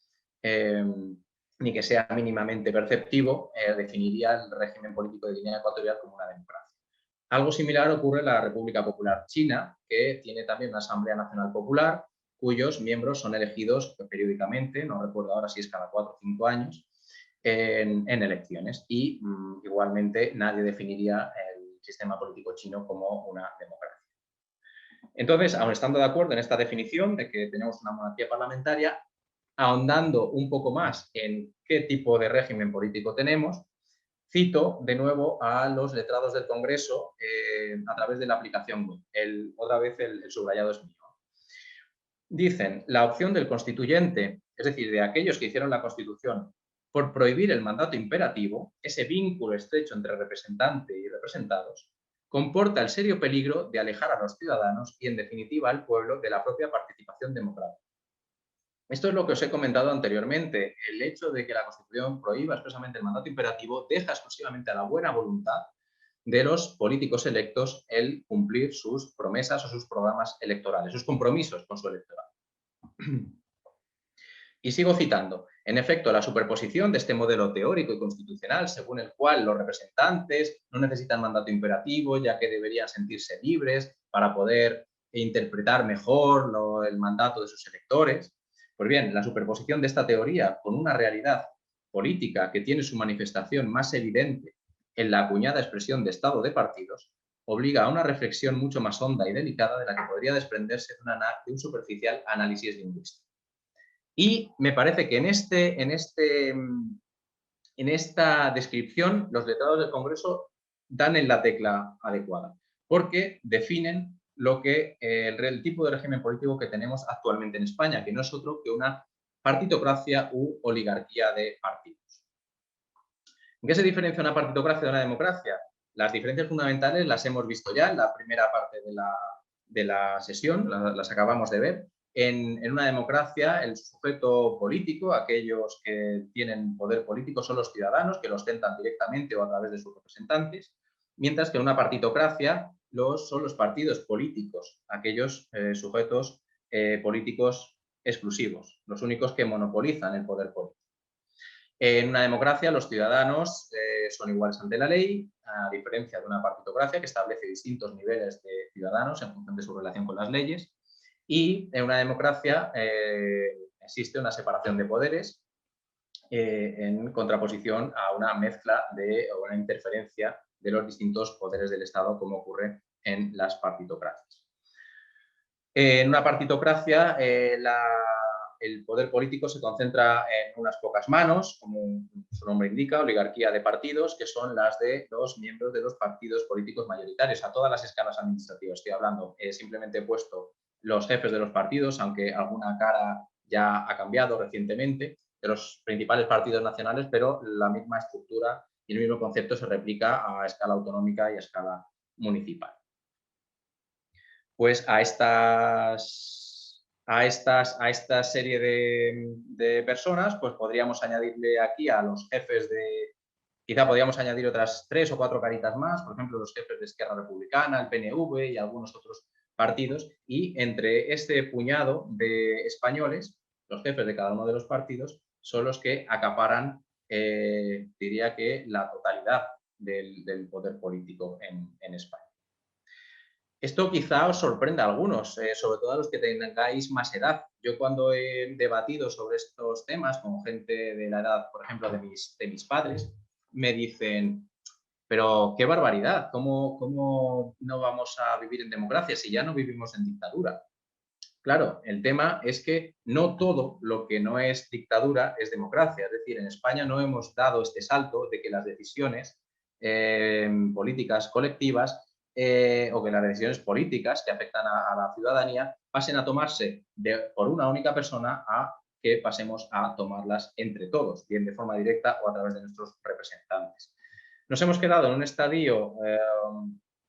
Speaker 2: ni que sea mínimamente perceptivo, definiría el régimen político de Guinea Ecuatorial como una democracia. Algo similar ocurre en la República Popular China, que tiene también una Asamblea Nacional Popular, cuyos miembros son elegidos periódicamente, no recuerdo ahora si es cada 4 o 5 años, en elecciones. Y igualmente nadie definiría el sistema político chino como una democracia. Entonces, aun estando de acuerdo en esta definición de que tenemos una monarquía parlamentaria, ahondando un poco más en qué tipo de régimen político tenemos, cito de nuevo a los letrados del Congreso a través de la aplicación web. Otra vez el subrayado es mío. Dicen, la opción del constituyente, es decir, de aquellos que hicieron la Constitución, por prohibir el mandato imperativo, ese vínculo estrecho entre representante y representados, comporta el serio peligro de alejar a los ciudadanos y, en definitiva, al pueblo de la propia participación democrática. Esto es lo que os he comentado anteriormente. El hecho de que la Constitución prohíba expresamente el mandato imperativo deja exclusivamente a la buena voluntad de los políticos electos el cumplir sus promesas o sus programas electorales, sus compromisos con su electorado. Y sigo citando. En efecto, la superposición de este modelo teórico y constitucional, según el cual los representantes no necesitan mandato imperativo, ya que deberían sentirse libres para poder interpretar mejor el mandato de sus electores. Pues bien, la superposición de esta teoría con una realidad política que tiene su manifestación más evidente en la acuñada expresión de Estado de partidos, obliga a una reflexión mucho más honda y delicada de la que podría desprenderse de un superficial análisis lingüístico. Y me parece que en esta descripción los letrados del Congreso dan en la tecla adecuada, porque definen el tipo de régimen político que tenemos actualmente en España, que no es otro que una partitocracia u oligarquía de partidos. ¿En qué se diferencia una partitocracia de una democracia? Las diferencias fundamentales las hemos visto ya en la primera parte de la sesión, las acabamos de ver. En una democracia, el sujeto político, aquellos que tienen poder político, son los ciudadanos, que lo ostentan directamente o a través de sus representantes, mientras que en una partitocracia son los partidos políticos, aquellos sujetos políticos exclusivos, los únicos que monopolizan el poder político. En una democracia los ciudadanos son iguales ante la ley, a diferencia de una partitocracia que establece distintos niveles de ciudadanos en función de su relación con las leyes. Y en una democracia existe una separación de poderes en contraposición a una mezcla o una interferencia de los distintos poderes del Estado, como ocurre en las partitocracias. En una partitocracia, el poder político se concentra en unas pocas manos, como su nombre indica, oligarquía de partidos, que son las de los miembros de los partidos políticos mayoritarios, a todas las escalas administrativas. Estoy hablando, simplemente he puesto los jefes de los partidos, aunque alguna cara ya ha cambiado recientemente, de los principales partidos nacionales, pero la misma estructura y el mismo concepto se replica a escala autonómica y a escala municipal. Pues a esta serie de personas, pues podríamos añadirle aquí a los jefes quizá podríamos añadir otras 3 o 4 caritas más, por ejemplo, los jefes de Esquerra Republicana, el PNV y algunos otros partidos, y entre este puñado de españoles, los jefes de cada uno de los partidos son los que acaparan, diría que la totalidad del poder político en España. Esto quizá os sorprenda a algunos, sobre todo a los que tengáis más edad. Yo cuando he debatido sobre estos temas con gente de la edad, por ejemplo, de mis padres, me dicen, pero qué barbaridad, ¿cómo no vamos a vivir en democracia si ya no vivimos en dictadura? Claro, el tema es que no todo lo que no es dictadura es democracia. Es decir, en España no hemos dado este salto de que las decisiones políticas colectivas o que las decisiones políticas que afectan a la ciudadanía pasen a tomarse por una única persona a que pasemos a tomarlas entre todos, bien de forma directa o a través de nuestros representantes. Nos hemos quedado en un estadio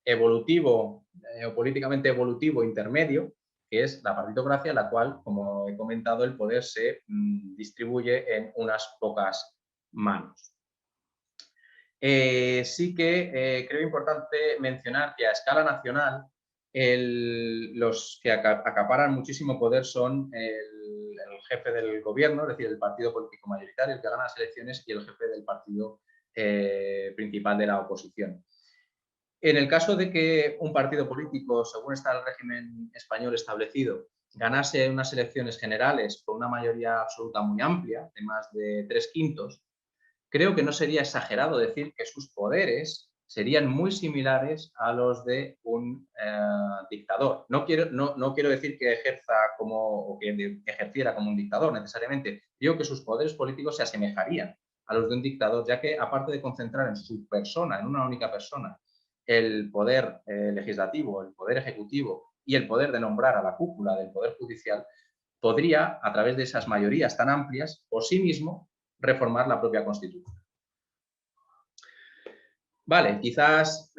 Speaker 2: evolutivo o políticamente evolutivo intermedio, que es la partitocracia, la cual, como he comentado, el poder se distribuye en unas pocas manos. Sí que creo importante mencionar que a escala nacional los que acaparan muchísimo poder son el jefe del gobierno, es decir, el partido político mayoritario, el que gana las elecciones, y el jefe del partido principal de la oposición. En el caso de que un partido político, según está el régimen español establecido, ganase unas elecciones generales con una mayoría absoluta muy amplia, de más de 3/5, creo que no sería exagerado decir que sus poderes serían muy similares a los de un dictador. No quiero decir que ejerza o que ejerciera como un dictador necesariamente. Digo que sus poderes políticos se asemejarían a los de un dictador, ya que aparte de concentrar en su persona, en una única persona, el poder legislativo, el poder ejecutivo y el poder de nombrar a la cúpula del poder judicial, podría, a través de esas mayorías tan amplias, por sí mismo reformar la propia Constitución. Vale, quizás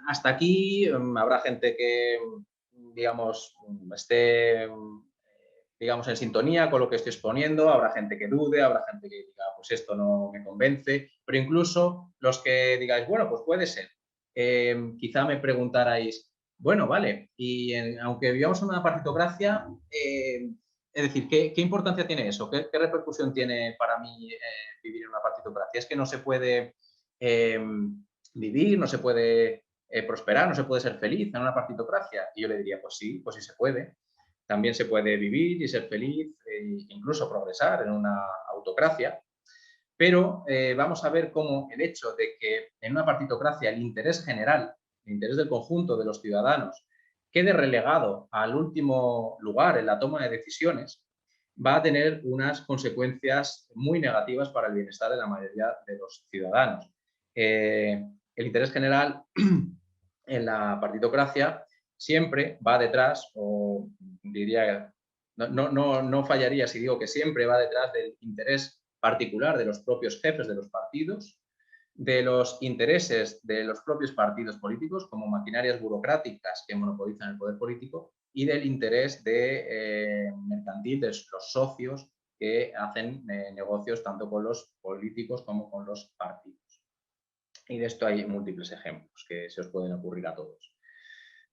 Speaker 2: hasta aquí habrá gente que, digamos, esté en sintonía con lo que estoy exponiendo, habrá gente que dude, habrá gente que diga, pues esto no me convence, pero incluso los que digáis, bueno, pues puede ser. Quizá me preguntarais, bueno, vale, y aunque vivamos en una partitocracia, es decir, ¿qué importancia tiene eso? ¿Qué repercusión tiene para mí vivir en una partitocracia? Es que no se puede vivir, no se puede prosperar, no se puede ser feliz en una partitocracia. Y yo le diría, pues sí se puede. También se puede vivir y ser feliz e incluso progresar en una autocracia. Pero vamos a ver cómo el hecho de que en una partitocracia el interés general, el interés del conjunto de los ciudadanos, quede relegado al último lugar en la toma de decisiones, va a tener unas consecuencias muy negativas para el bienestar de la mayoría de los ciudadanos. El interés general en la partitocracia siempre va detrás, o diría, no fallaría si digo que siempre va detrás del interés particular de los propios jefes de los partidos, de los intereses de los propios partidos políticos como maquinarias burocráticas que monopolizan el poder político y del interés mercantil de los socios que hacen negocios tanto con los políticos como con los partidos. Y de esto hay múltiples ejemplos que se os pueden ocurrir a todos.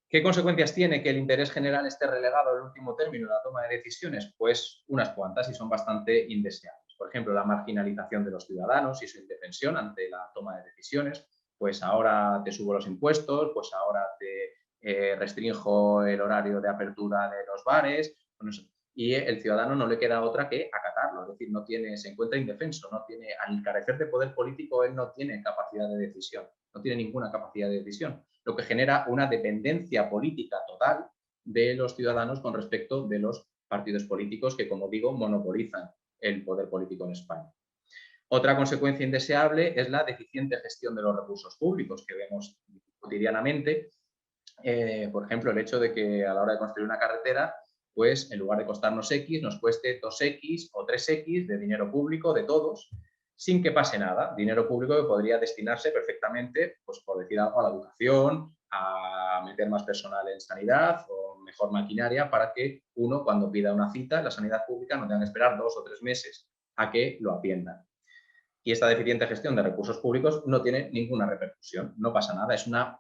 Speaker 2: ¿Qué consecuencias tiene que el interés general esté relegado al último término en la toma de decisiones? Pues unas cuantas, y son bastante indeseables. Por ejemplo, la marginalización de los ciudadanos y su indefensión ante la toma de decisiones. Pues ahora te subo los impuestos, pues ahora te restringo el horario de apertura de los bares. Y el ciudadano no le queda otra que acatarlo, es decir, se encuentra indefenso, al carecer de poder político, él no tiene capacidad de decisión, no tiene ninguna capacidad de decisión, lo que genera una dependencia política total de los ciudadanos con respecto de los partidos políticos que, como digo, monopolizan el poder político en España. Otra consecuencia indeseable es la deficiente gestión de los recursos públicos que vemos cotidianamente. Por ejemplo, el hecho de que a la hora de construir una carretera, pues en lugar de costarnos X, nos cueste 2X o 3X de dinero público de todos, sin que pase nada. Dinero público que podría destinarse perfectamente, pues por decir algo, a la educación, a meter más personal en sanidad o mejor maquinaria para que uno, cuando pida una cita en la sanidad pública, no tenga que esperar 2 o 3 meses a que lo atiendan. Y esta deficiente gestión de recursos públicos no tiene ninguna repercusión, no pasa nada, es una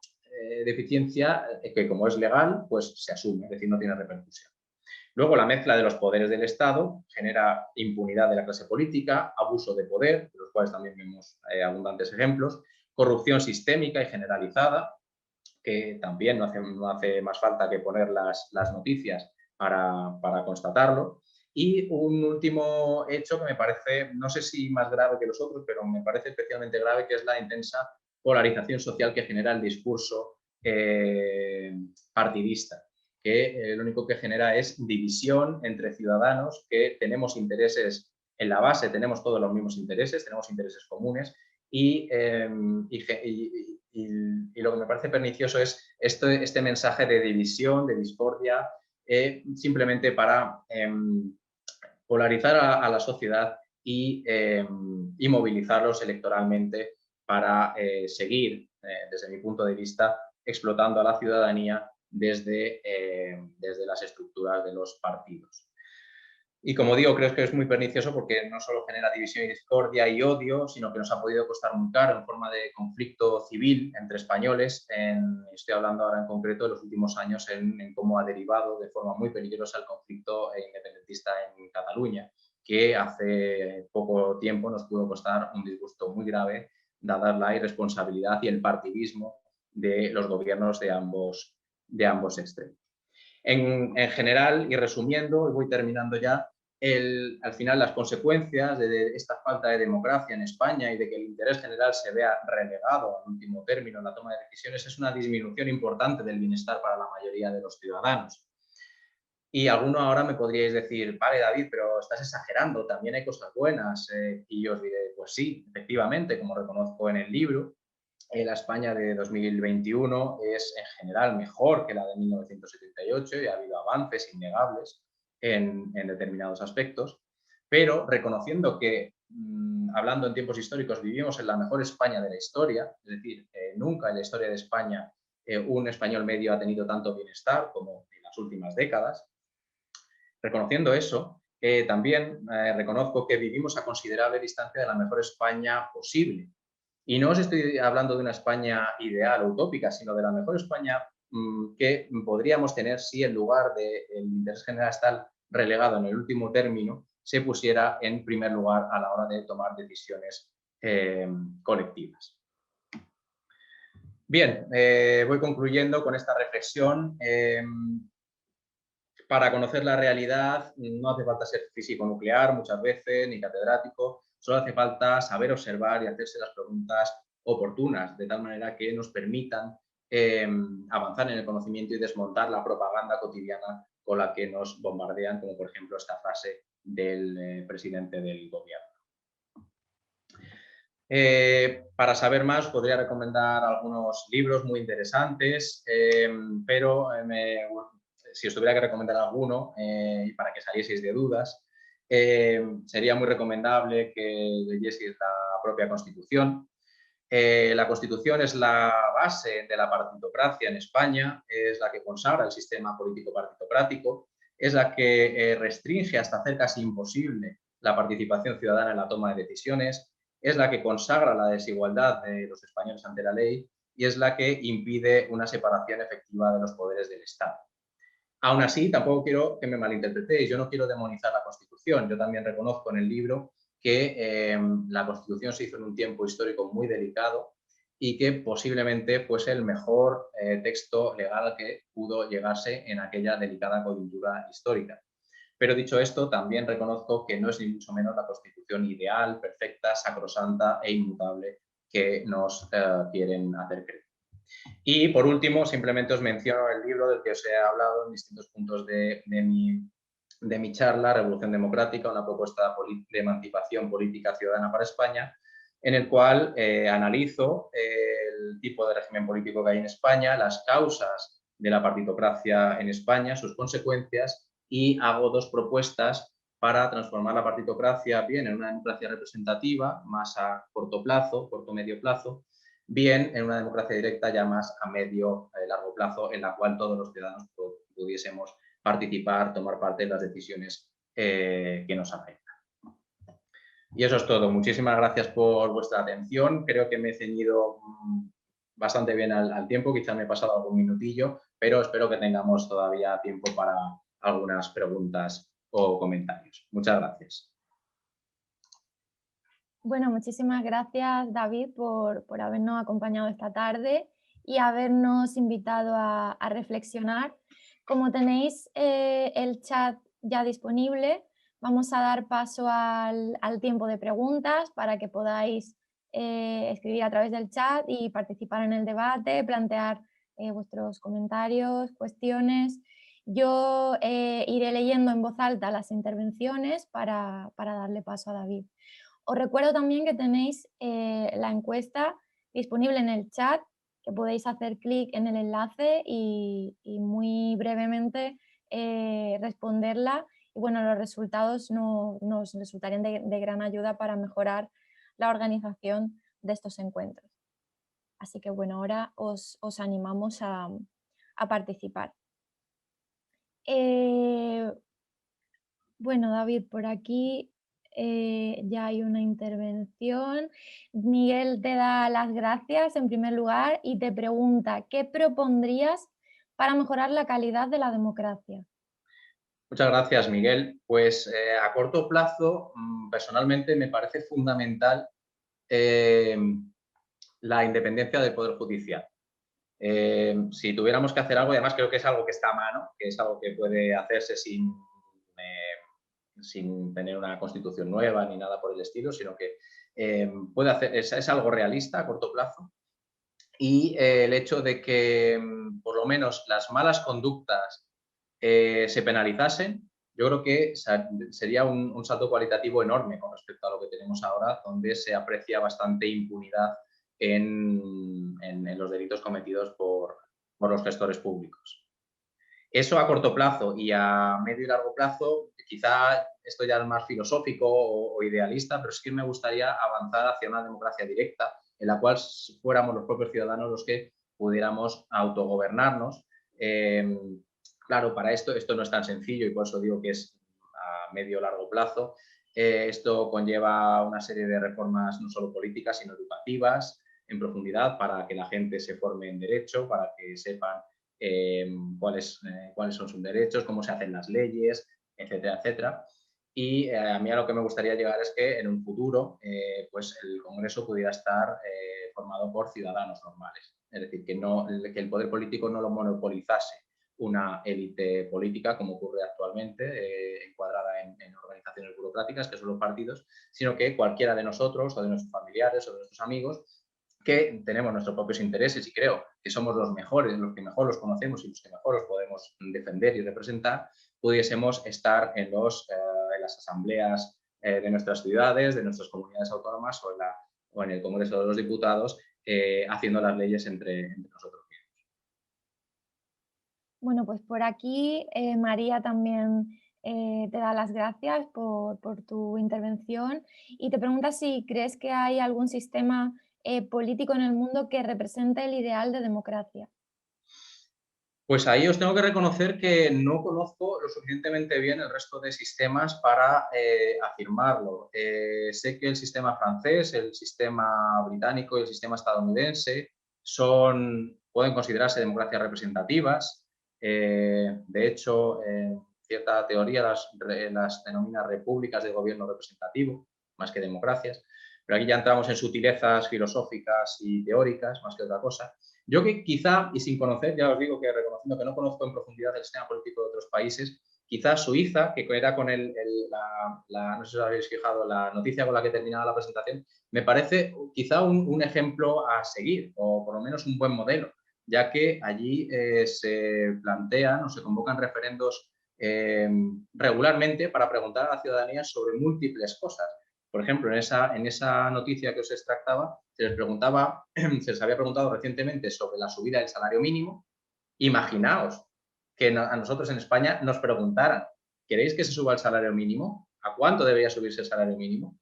Speaker 2: deficiencia que, como es legal, pues se asume, es decir, no tiene repercusión. Luego, la mezcla de los poderes del Estado genera impunidad de la clase política, abuso de poder, de los cuales también vemos abundantes ejemplos, corrupción sistémica y generalizada, que también no hace más falta que poner las noticias para constatarlo. Y un último hecho que me parece, no sé si más grave que los otros, pero me parece especialmente grave, que es la intensa polarización social que genera el discurso partidista, que lo único que genera es división entre ciudadanos que tenemos intereses en la base, tenemos todos los mismos intereses, tenemos intereses comunes y lo que me parece pernicioso es este mensaje de división, de discordia, simplemente para polarizar a la sociedad y movilizarlos electoralmente para seguir, desde mi punto de vista, explotando a la ciudadanía desde las estructuras de los partidos. Y como digo, creo que es muy pernicioso porque no solo genera división y discordia y odio, sino que nos ha podido costar muy caro en forma de conflicto civil entre españoles. Estoy hablando ahora en concreto de los últimos años en cómo ha derivado de forma muy peligrosa el conflicto independentista en Cataluña, que hace poco tiempo nos pudo costar un disgusto muy grave, dada la irresponsabilidad y el partidismo de los gobiernos de ambos extremos. En general, y resumiendo, y voy terminando ya, al final las consecuencias de esta falta de democracia en España y de que el interés general se vea relegado al último término en la toma de decisiones es una disminución importante del bienestar para la mayoría de los ciudadanos. Y alguno ahora me podríais decir, vale, David, pero estás exagerando, también hay cosas buenas. Y yo os diré, pues sí, efectivamente, como reconozco en el libro, la España de 2021 es en general mejor que la de 1978 y ha habido avances innegables en determinados aspectos, pero reconociendo que, hablando en tiempos históricos, vivimos en la mejor España de la historia, es decir, nunca en la historia de España un español medio ha tenido tanto bienestar como en las últimas décadas. Reconociendo eso, también reconozco que vivimos a considerable distancia de la mejor España posible. Y no os estoy hablando de una España ideal o utópica, sino de la mejor España que podríamos tener si en lugar del interés general estar relegado en el último término, se pusiera en primer lugar a la hora de tomar decisiones colectivas. Bien, voy concluyendo con esta reflexión. Para conocer la realidad no hace falta ser físico nuclear muchas veces, ni catedrático, solo hace falta saber observar y hacerse las preguntas oportunas, de tal manera que nos permitan avanzar en el conocimiento y desmontar la propaganda cotidiana con la que nos bombardean, como por ejemplo esta frase del presidente del gobierno. Para saber más podría recomendar algunos libros muy interesantes, pero si os tuviera que recomendar alguno, para que salieseis de dudas, sería muy recomendable que leyeseis la propia Constitución, La Constitución es la base de la partitocracia en España, es la que consagra el sistema político partitocrático, es la que restringe hasta hacer casi imposible la participación ciudadana en la toma de decisiones, es la que consagra la desigualdad de los españoles ante la ley y es la que impide una separación efectiva de los poderes del Estado. Aún así, tampoco quiero que me malinterpretéis, yo no quiero demonizar la Constitución, yo también reconozco en el libro que la Constitución se hizo en un tiempo histórico muy delicado y que posiblemente fuese el mejor texto legal que pudo llegarse en aquella delicada coyuntura histórica. Pero dicho esto, también reconozco que no es ni mucho menos la Constitución ideal, perfecta, sacrosanta e inmutable que nos quieren hacer creer. Y por último, simplemente os menciono el libro del que os he hablado en distintos puntos de mi charla, Revolución Democrática, una propuesta de emancipación política ciudadana para España, en el cual analizo el tipo de régimen político que hay en España, las causas de la partitocracia en España, sus consecuencias, y hago dos propuestas para transformar la partitocracia bien en una democracia representativa, más a corto plazo, corto-medio plazo, bien en una democracia directa ya más a medio largo plazo, en la cual todos los ciudadanos pudiésemos participar, tomar parte en las decisiones que nos afectan. Y eso es todo. Muchísimas gracias por vuestra atención. Creo que me he ceñido bastante bien al tiempo, quizá me he pasado algún minutillo, pero espero que tengamos todavía tiempo para algunas preguntas o comentarios. Muchas gracias.
Speaker 1: Bueno, muchísimas gracias, David, por habernos acompañado esta tarde y habernos invitado a reflexionar. Como tenéis el chat ya disponible, vamos a dar paso al tiempo de preguntas para que podáis escribir a través del chat y participar en el debate, plantear vuestros comentarios, cuestiones. Yo iré leyendo en voz alta las intervenciones para darle paso a David. Os recuerdo también que tenéis la encuesta disponible en el chat, que podéis hacer clic en el enlace y muy brevemente responderla. Y bueno, los resultados nos resultarían de gran ayuda para mejorar la organización de estos encuentros. Así que bueno, ahora os animamos a participar. Bueno, David, por aquí ya hay una intervención. Miguel te da las gracias en primer lugar y te pregunta, ¿qué propondrías para mejorar la calidad de la democracia?
Speaker 2: Muchas gracias, Miguel. Pues a corto plazo, personalmente me parece fundamental la independencia del Poder Judicial. Si tuviéramos que hacer algo, y además creo que es algo que está a mano, que es algo que puede hacerse sin tener una constitución nueva ni nada por el estilo, sino que puede hacer, es algo realista a corto plazo. Y el hecho de que por lo menos las malas conductas se penalizasen, yo creo que sería un salto cualitativo enorme con respecto a lo que tenemos ahora, donde se aprecia bastante impunidad en los delitos cometidos por los gestores públicos. Eso a corto plazo, y a medio y largo plazo, quizá esto ya es más filosófico o idealista, pero sí que me gustaría avanzar hacia una democracia directa en la cual fuéramos los propios ciudadanos los que pudiéramos autogobernarnos. Claro, para esto no es tan sencillo y por eso digo que es a medio o largo plazo. Esto conlleva una serie de reformas no solo políticas, sino educativas en profundidad para que la gente se forme en derecho, para que sepan cuáles son sus derechos, cómo se hacen las leyes, etcétera, etcétera. Y a mí a lo que me gustaría llegar es que en un futuro pues el Congreso pudiera estar formado por ciudadanos normales. Es decir, que el poder político no lo monopolizase una élite política, como ocurre actualmente, encuadrada en organizaciones burocráticas, que son los partidos, sino que cualquiera de nosotros, o de nuestros familiares, o de nuestros amigos, que tenemos nuestros propios intereses y creo que somos los mejores, los que mejor los conocemos y los que mejor los podemos defender y representar, pudiésemos estar en las asambleas de nuestras ciudades, de nuestras comunidades autónomas o en el Congreso de los Diputados, haciendo las leyes entre nosotros mismos.
Speaker 1: Bueno, pues por aquí María también te da las gracias por tu intervención y te pregunta si crees que hay algún sistema político en el mundo que represente el ideal de democracia?
Speaker 2: Pues ahí os tengo que reconocer que no conozco lo suficientemente bien el resto de sistemas para afirmarlo. Sé que el sistema francés, el sistema británico y el sistema estadounidense pueden considerarse democracias representativas. De hecho, en cierta teoría las denomina repúblicas de gobierno representativo, más que democracias. Pero aquí ya entramos en sutilezas filosóficas y teóricas, más que otra cosa. Yo que quizá, y sin conocer, ya os digo que reconociendo que no conozco en profundidad el sistema político de otros países, quizá Suiza, que era con no sé si os habéis fijado, la noticia con la que terminaba la presentación, me parece quizá un ejemplo a seguir, o por lo menos un buen modelo, ya que allí se plantean o se convocan referendos regularmente para preguntar a la ciudadanía sobre múltiples cosas. Por ejemplo, en esa noticia que os extractaba, se les había preguntado recientemente sobre la subida del salario mínimo. Imaginaos que a nosotros en España nos preguntaran, ¿queréis que se suba el salario mínimo? ¿A cuánto debería subirse el salario mínimo?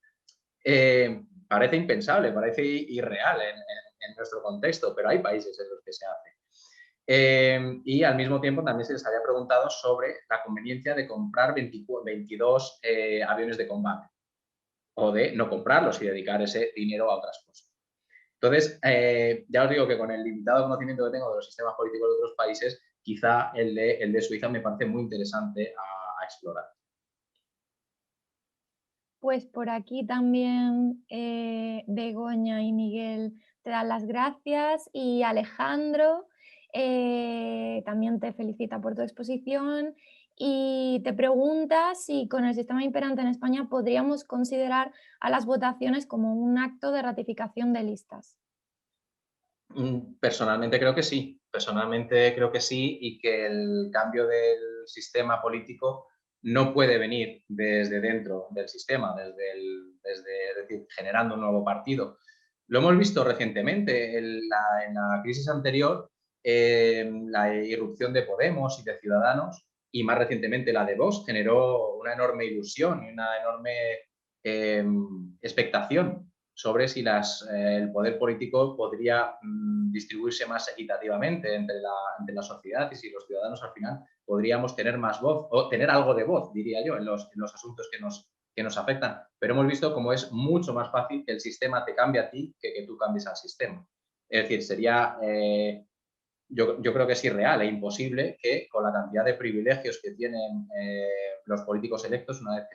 Speaker 2: Parece impensable, parece irreal en nuestro contexto, pero hay países en los que se hace. Y al mismo tiempo también se les había preguntado sobre la conveniencia de comprar 22 aviones de combate o de no comprarlos y dedicar ese dinero a otras cosas. Entonces, ya os digo que con el limitado conocimiento que tengo de los sistemas políticos de otros países, quizá el de Suiza me parece muy interesante a explorar.
Speaker 1: Pues por aquí también Begoña y Miguel te dan las gracias y Alejandro también te felicita por tu exposición y te pregunta si con el sistema imperante en España podríamos considerar a las votaciones como un acto de ratificación de listas.
Speaker 2: Personalmente creo que sí, personalmente creo que sí, y que el cambio del sistema político no puede venir desde dentro del sistema, es decir, generando un nuevo partido. Lo hemos visto recientemente en la crisis anterior, la irrupción de Podemos y de Ciudadanos, y más recientemente la de Vox, generó una enorme ilusión y una enorme expectación sobre si el poder político podría distribuirse más equitativamente entre la sociedad y si los ciudadanos al final podríamos tener más voz o tener algo de voz, diría yo, en los asuntos que nos afectan. Pero hemos visto cómo es mucho más fácil que el sistema te cambie a ti que tú cambies al sistema. Es decir, yo creo que es irreal e imposible que con la cantidad de privilegios que tienen los políticos electos, una vez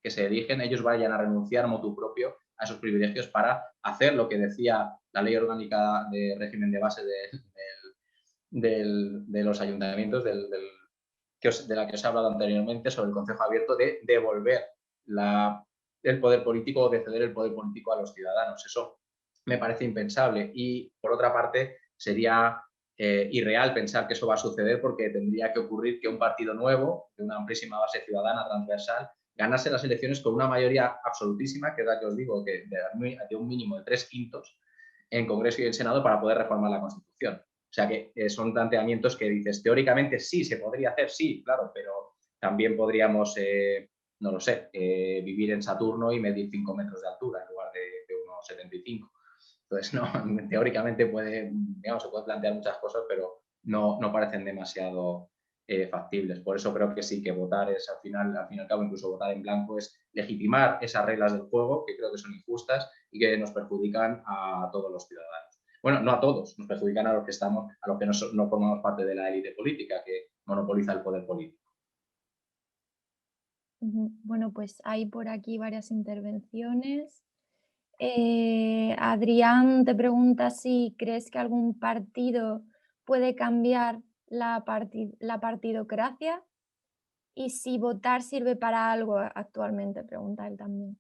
Speaker 2: que se eligen, ellos vayan a renunciar motu propio a esos privilegios para hacer lo que decía la ley orgánica de régimen de base de los ayuntamientos, de la que os he hablado anteriormente, sobre el Consejo Abierto, de devolver el poder político o de ceder el poder político a los ciudadanos. Eso me parece impensable y, por otra parte, sería irreal pensar que eso va a suceder porque tendría que ocurrir que un partido nuevo, de una amplísima base ciudadana transversal, ganase las elecciones con una mayoría absolutísima, que es la que os digo, que de un mínimo de 3/5 en Congreso y en Senado para poder reformar la Constitución. O sea que son planteamientos que dices, teóricamente sí, se podría hacer, sí, claro, pero también podríamos, no lo sé, vivir en Saturno y medir 5 metros de altura en lugar de 1,75. Entonces, no, teóricamente se puede plantear muchas cosas, pero no parecen demasiado factibles. Por eso creo que sí, que votar es, al fin y al cabo, incluso votar en blanco es legitimar esas reglas del juego, que creo que son injustas y que nos perjudican a todos los ciudadanos. Bueno, no a todos, nos perjudican a los que no formamos parte de la élite política, que monopoliza el poder político.
Speaker 1: Bueno, pues hay por aquí varias intervenciones. Adrián te pregunta si crees que algún partido puede cambiar la partidocracia y si votar sirve para algo actualmente, pregunta él también.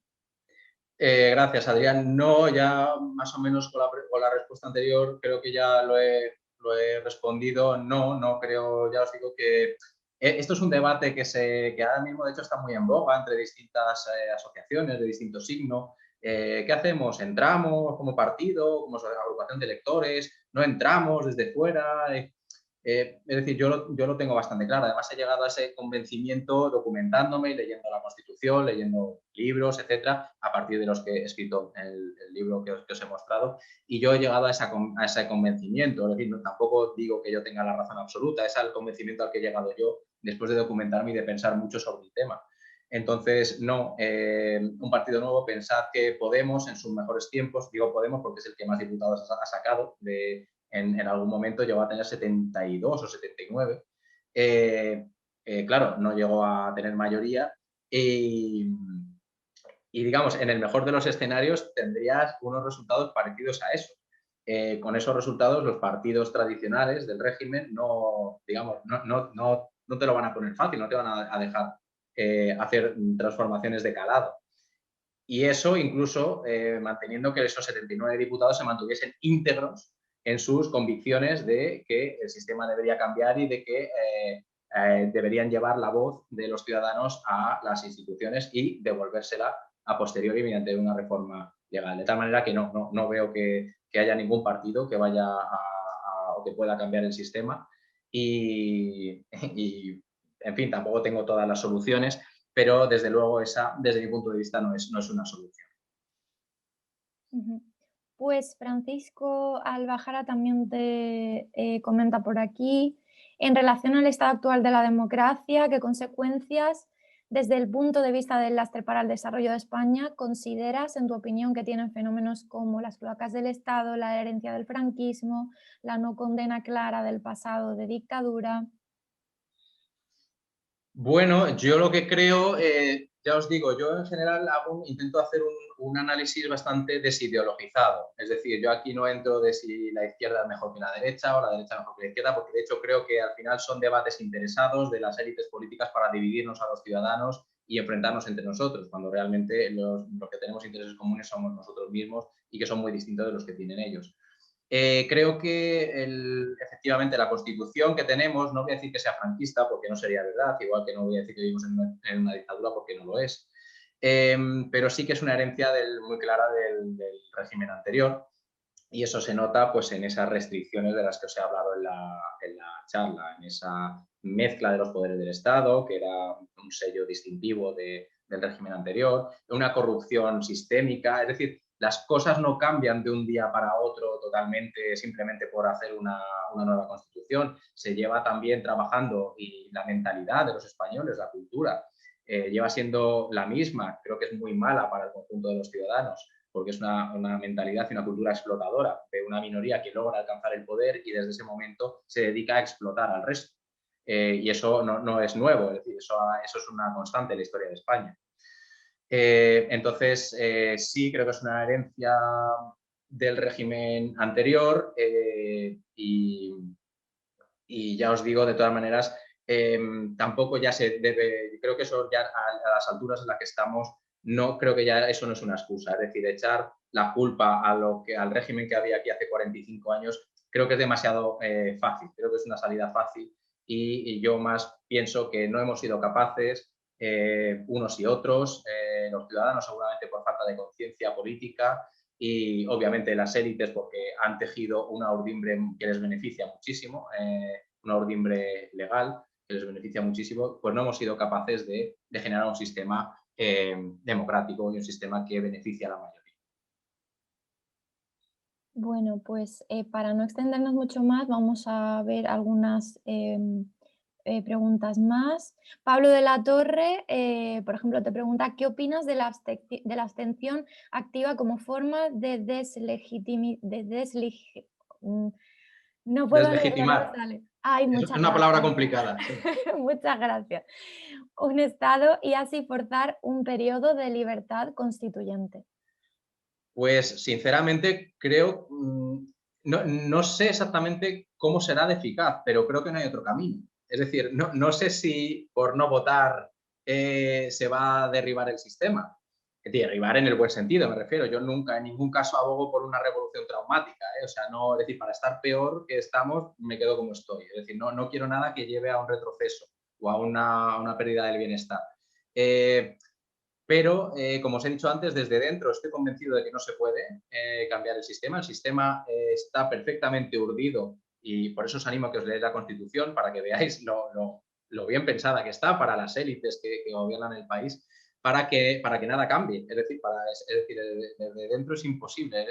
Speaker 2: Gracias, Adrián. No, ya más o menos con la respuesta anterior creo que ya lo he respondido. No creo, ya os digo que esto es un debate que ahora mismo de hecho está muy en boga entre distintas asociaciones de distinto signo. ¿Qué hacemos? ¿Entramos como partido, como agrupación de electores? ¿No entramos desde fuera? Es decir, yo lo tengo bastante claro. Además, he llegado a ese convencimiento documentándome y leyendo la Constitución, leyendo libros, etcétera, a partir de los que he escrito el libro que os he mostrado. Y yo he llegado a ese convencimiento. Es decir, tampoco digo que yo tenga la razón absoluta, es el convencimiento al que he llegado yo después de documentarme y de pensar mucho sobre el tema. Entonces, no, un partido nuevo, pensad que Podemos en sus mejores tiempos, digo Podemos porque es el que más diputados ha sacado en algún momento llegó a tener 72 o 79. Claro, no llegó a tener mayoría y, digamos, en el mejor de los escenarios tendrías unos resultados parecidos a eso. Con esos resultados, los partidos tradicionales del régimen no, digamos, no te lo van a poner fácil, no te van a dejar hacer transformaciones de calado. Y eso incluso manteniendo que esos 79 diputados se mantuviesen íntegros en sus convicciones de que el sistema debería cambiar y de que deberían llevar la voz de los ciudadanos a las instituciones y devolvérsela a posteriori mediante una reforma legal. De tal manera que no veo que haya ningún partido que vaya o que pueda cambiar el sistema y, en fin, tampoco tengo todas las soluciones, pero desde luego esa, desde mi punto de vista, no es una solución.
Speaker 1: Pues Francisco Albajara también te comenta por aquí, en relación al estado actual de la democracia, ¿qué consecuencias, desde el punto de vista del lastre para el desarrollo de España, consideras, en tu opinión, que tienen fenómenos como las cloacas del Estado, la herencia del franquismo, la no condena clara del pasado de dictadura?
Speaker 2: Bueno, yo lo que creo, ya os digo, yo en general intento hacer un análisis bastante desideologizado. Es decir, yo aquí no entro de si la izquierda es mejor que la derecha o la derecha mejor que la izquierda, porque de hecho creo que al final son debates interesados de las élites políticas para dividirnos a los ciudadanos y enfrentarnos entre nosotros, cuando realmente los que tenemos intereses comunes somos nosotros mismos y que son muy distintos de los que tienen ellos. Creo que efectivamente la Constitución que tenemos, no voy a decir que sea franquista porque no sería verdad, igual que no voy a decir que vivimos en una dictadura porque no lo es, pero sí que es una herencia muy clara del régimen anterior y eso se nota pues, en esas restricciones de las que os he hablado en la charla, en esa mezcla de los poderes del Estado, que era un sello distintivo del régimen anterior, una corrupción sistémica, es decir, las cosas no cambian de un día para otro totalmente simplemente por hacer una nueva constitución. Se lleva también trabajando y la mentalidad de los españoles, la cultura, lleva siendo la misma. Creo que es muy mala para el conjunto de los ciudadanos porque es una mentalidad y una cultura explotadora de una minoría que logra alcanzar el poder y desde ese momento se dedica a explotar al resto. Y eso no es nuevo, es decir, eso es una constante en la historia de España. Entonces, sí, creo que es una herencia del régimen anterior y ya os digo, de todas maneras, tampoco ya se debe, creo que eso ya a las alturas en las que estamos, no creo que ya eso no es una excusa, es decir, echar la culpa al régimen que había aquí hace 45 años, creo que es demasiado fácil, creo que es una salida fácil y yo más pienso que no hemos sido capaces unos y otros, los ciudadanos seguramente por falta de conciencia política y obviamente las élites porque han tejido una urdimbre que les beneficia muchísimo, una urdimbre legal que les beneficia muchísimo, pues no hemos sido capaces de generar un sistema democrático y un sistema que beneficie a la mayoría.
Speaker 1: Bueno, pues para no extendernos mucho más, vamos a ver algunas preguntas más. Pablo de la Torre, por ejemplo, te pregunta, ¿qué opinas de la abstención activa como forma de no puedo leerlo, no me
Speaker 2: Deslegitimar.
Speaker 1: sale. Ay,
Speaker 2: Es
Speaker 1: muchas
Speaker 2: una palabra
Speaker 1: gracias.
Speaker 2: complicada. Sí.
Speaker 1: Muchas gracias. Un Estado y así forzar un periodo de libertad constituyente.
Speaker 2: Pues sinceramente creo, no sé exactamente cómo será de eficaz, pero creo que no hay otro camino. Es decir, no sé si por no votar se va a derribar el sistema. Derribar en el buen sentido, me refiero. Yo nunca, en ningún caso, abogo por una revolución traumática. O sea, no, es decir, para estar peor que estamos, me quedo como estoy. Es decir, no quiero nada que lleve a un retroceso o a una pérdida del bienestar. Pero, como os he dicho antes, desde dentro estoy convencido de que no se puede cambiar el sistema. El sistema está perfectamente urdido y por eso os animo a que os leáis la Constitución para que veáis lo bien pensada que está para las élites que gobiernan el país, para que nada cambie. Es decir, desde dentro es imposible.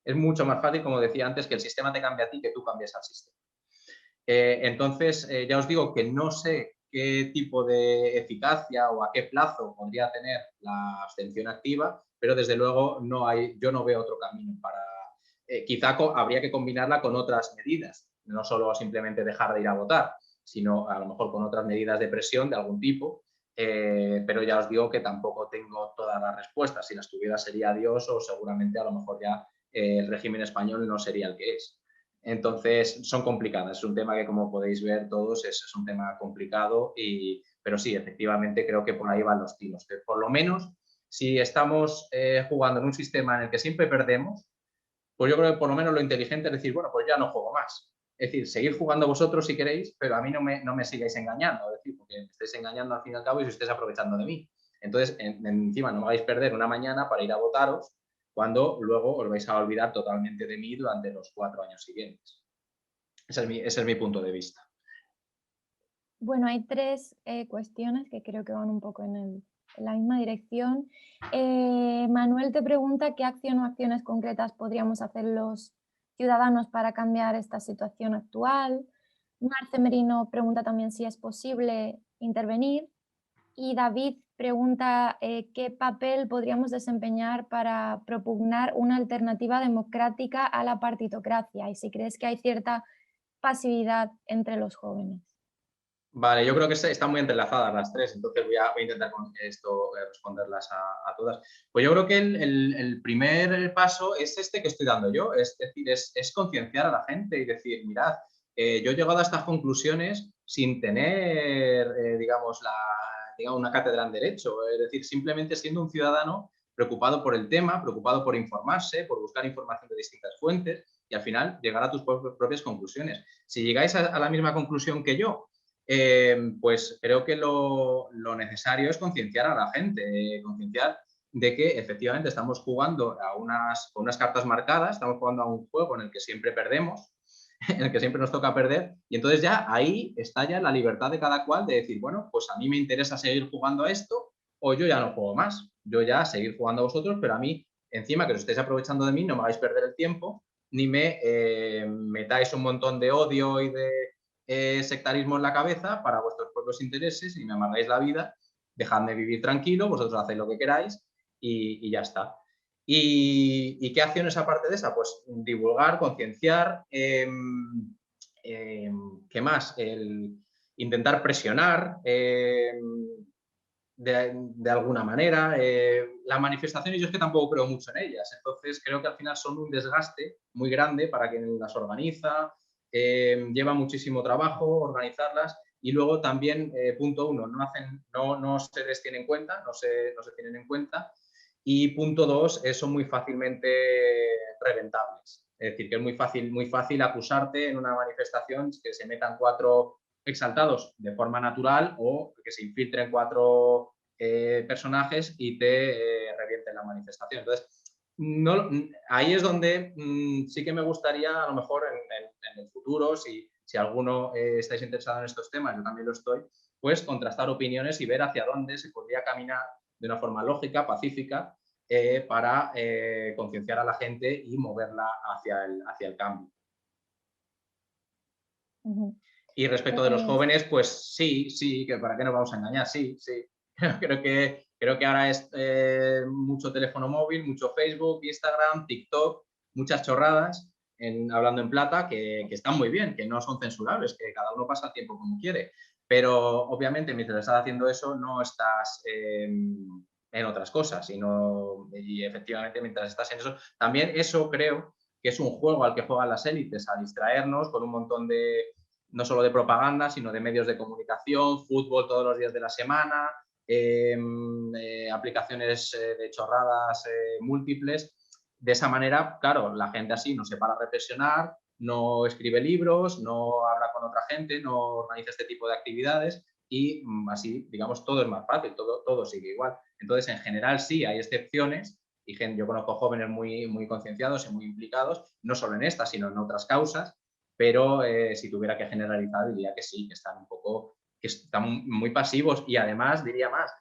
Speaker 2: Es mucho más fácil, como decía antes, que el sistema te cambie a ti que tú cambies al sistema. Entonces, ya os digo que no sé qué tipo de eficacia o a qué plazo podría tener la abstención activa, pero desde luego yo no veo otro camino para... quizá habría que combinarla con otras medidas, no solo simplemente dejar de ir a votar, sino a lo mejor con otras medidas de presión de algún tipo, pero ya os digo que tampoco tengo todas las respuestas. Si las tuviera sería Dios o seguramente a lo mejor ya el régimen español no sería el que es. Entonces, son complicadas. Es un tema que, como podéis ver todos, es un tema complicado, pero sí, efectivamente, creo que por ahí van los tiros. Que por lo menos, si estamos jugando en un sistema en el que siempre perdemos, pues yo creo que por lo menos lo inteligente es decir, bueno, pues ya no juego más. Es decir, seguir jugando vosotros si queréis, pero a mí no me sigáis engañando. Es decir, porque me estáis engañando al fin y al cabo y os estáis aprovechando de mí. Entonces, encima no me hagáis perder una mañana para ir a votaros, cuando luego os vais a olvidar totalmente de mí durante los 4 años siguientes. Ese es mi punto de vista.
Speaker 1: Bueno, hay tres cuestiones que creo que van un poco en la misma dirección. Manuel te pregunta qué acción o acciones concretas podríamos hacer los ciudadanos para cambiar esta situación actual. Marce Merino pregunta también si es posible intervenir. Y David pregunta qué papel podríamos desempeñar para propugnar una alternativa democrática a la partitocracia y si crees que hay cierta pasividad entre los jóvenes.
Speaker 2: Vale, yo creo que están muy entrelazadas las tres, entonces voy a intentar con esto responderlas a todas. Pues yo creo que el primer paso es este que estoy dando yo, es decir, es concienciar a la gente y decir, mirad, yo he llegado a estas conclusiones sin tener, digamos, una cátedra en Derecho, es decir, simplemente siendo un ciudadano preocupado por el tema, preocupado por informarse, por buscar información de distintas fuentes y al final llegar a tus propias conclusiones. Si llegáis a la misma conclusión que yo, pues creo que lo necesario es concienciar a la gente, concienciar de que efectivamente estamos jugando con unas cartas marcadas, estamos jugando a un juego en el que siempre perdemos, en el que siempre nos toca perder, y entonces ya ahí está ya la libertad de cada cual de decir, bueno, pues a mí me interesa seguir jugando a esto o yo ya no juego más, yo ya seguir jugando a vosotros, pero a mí, encima que os estáis aprovechando de mí, no me hagáis perder el tiempo, ni me metáis un montón de odio y de sectarismo en la cabeza para vuestros propios intereses y me amargáis la vida, dejadme vivir tranquilo, vosotros hacéis lo que queráis y ya está. ¿Y qué acciones aparte de esa? Pues divulgar, concienciar, ¿qué más? Intentar presionar de alguna manera. Las manifestaciones yo es que tampoco creo mucho en ellas, entonces creo que al final son un desgaste muy grande para quien las organiza, lleva muchísimo trabajo organizarlas y luego también, punto uno, no se les tiene en cuenta, no se tienen en cuenta y punto dos, son muy fácilmente reventables. Es decir, que es muy fácil acusarte en una manifestación que se metan 4 exaltados de forma natural o que se infiltren 4 personajes y te revienten la manifestación. Entonces, ahí es donde sí que me gustaría, a lo mejor en el futuro, si alguno estáis interesado en estos temas, yo también lo estoy, pues contrastar opiniones y ver hacia dónde se podría caminar de una forma lógica, pacífica, para concienciar a la gente y moverla hacia el cambio.
Speaker 1: Uh-huh.
Speaker 2: Y respecto de los jóvenes, pues sí, que para qué nos vamos a engañar, sí. Creo que ahora es mucho teléfono móvil, mucho Facebook, Instagram, TikTok, muchas chorradas, hablando en plata, que están muy bien, que no son censurables, que cada uno pasa el tiempo como quiere. Pero obviamente mientras estás haciendo eso no estás en otras cosas, y efectivamente mientras estás en eso, también eso creo que es un juego al que juegan las élites, a distraernos con un montón de, no solo de propaganda, sino de medios de comunicación, fútbol todos los días de la semana, aplicaciones de chorradas múltiples. De esa manera, claro, la gente así no se para a reflexionar, no escribe libros, no habla con otra gente, no organiza este tipo de actividades y así, digamos, todo es más fácil, todo sigue igual. Entonces, en general sí, hay excepciones y yo conozco jóvenes muy concienciados y muy implicados, no solo en esta, sino en otras causas, pero si tuviera que generalizar diría que sí, que están un poco, que están muy pasivos y además diría más,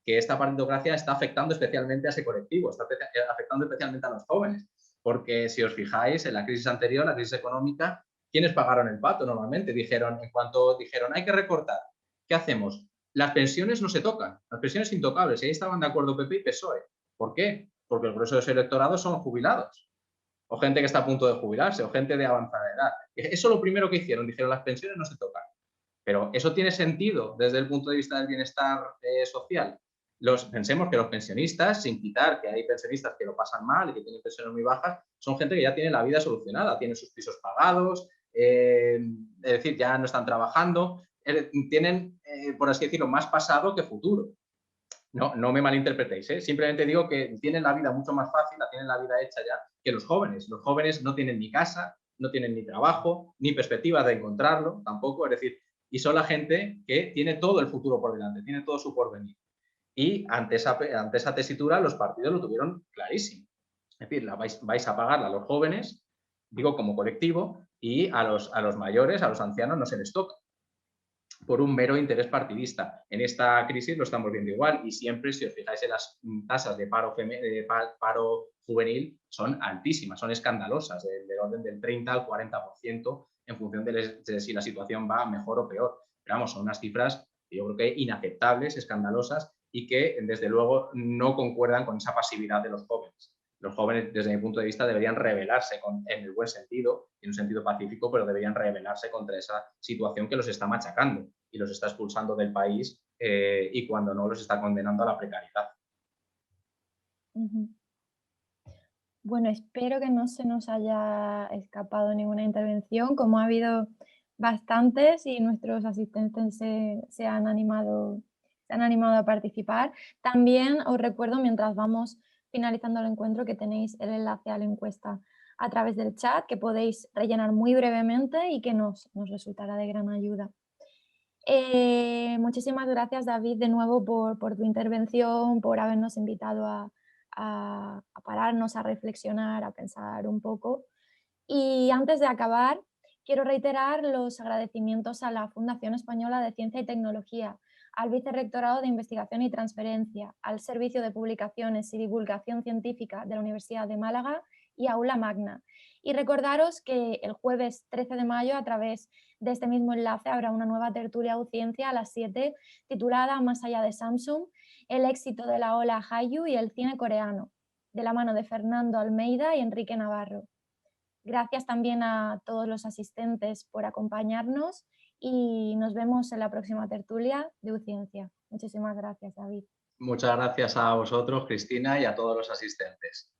Speaker 2: que esta partitocracia está afectando especialmente a ese colectivo, está afectando especialmente a los jóvenes, porque si os fijáis, en la crisis anterior, la crisis económica, ¿quiénes pagaron el pato normalmente? En cuanto dijeron hay que recortar, ¿qué hacemos? Las pensiones no se tocan, las pensiones intocables, y ahí estaban de acuerdo PP y PSOE. ¿Por qué? Porque el grueso de ese electorado son jubilados, o gente que está a punto de jubilarse, o gente de avanzada edad. Eso es lo primero que hicieron, dijeron las pensiones no se tocan. Pero ¿eso tiene sentido desde el punto de vista del bienestar social? Pensemos que los pensionistas, sin quitar que hay pensionistas que lo pasan mal y que tienen pensiones muy bajas, son gente que ya tiene la vida solucionada, tienen sus pisos pagados, es decir, ya no están trabajando, tienen, por así decirlo, más pasado que futuro. No, no me malinterpretéis, ¿eh? Simplemente digo que tienen la vida mucho más fácil, la tienen la vida hecha ya que los jóvenes. Los jóvenes no tienen ni casa, no tienen ni trabajo, ni perspectiva de encontrarlo tampoco, es decir, y son la gente que tiene todo el futuro por delante, tiene todo su porvenir. Y ante esa tesitura los partidos lo tuvieron clarísimo. Es decir, vais a pagarla a los jóvenes, digo como colectivo, y a los mayores, a los ancianos no se les toca por un mero interés partidista. En esta crisis lo estamos viendo igual y siempre, si os fijáis en las tasas de paro juvenil, son altísimas, son escandalosas, del orden del 30 al 40% en función de si la situación va mejor o peor. Pero vamos, son unas cifras, yo creo que inaceptables, escandalosas y que desde luego no concuerdan con esa pasividad de los jóvenes. Los jóvenes, desde mi punto de vista, deberían rebelarse en el buen sentido, en un sentido pacífico, pero deberían rebelarse contra esa situación que los está machacando y los está expulsando del país y cuando no los está condenando a la precariedad.
Speaker 1: Ujú. Bueno, espero que no se nos haya escapado ninguna intervención, como ha habido bastantes y nuestros asistentes se han animado a participar. También os recuerdo, mientras vamos finalizando el encuentro, que tenéis el enlace a la encuesta a través del chat, que podéis rellenar muy brevemente y que nos resultará de gran ayuda. Muchísimas gracias, David, de nuevo por tu intervención, por habernos invitado a pararnos, a reflexionar, a pensar un poco. Y antes de acabar, quiero reiterar los agradecimientos a la Fundación Española de Ciencia y Tecnología, al Vicerrectorado de Investigación y Transferencia, al Servicio de Publicaciones y Divulgación Científica de la Universidad de Málaga y a Aula Magna. Y recordaros que el jueves 13 de mayo, a través de este mismo enlace, habrá una nueva tertulia o ciencia a las 7, titulada Más allá de Samsung, el éxito de la ola Hallyu y el cine coreano, de la mano de Fernando Almeida y Enrique Navarro. Gracias también a todos los asistentes por acompañarnos y nos vemos en la próxima tertulia de UCiencia. Muchísimas gracias, David.
Speaker 2: Muchas gracias a vosotros, Cristina, y a todos los asistentes.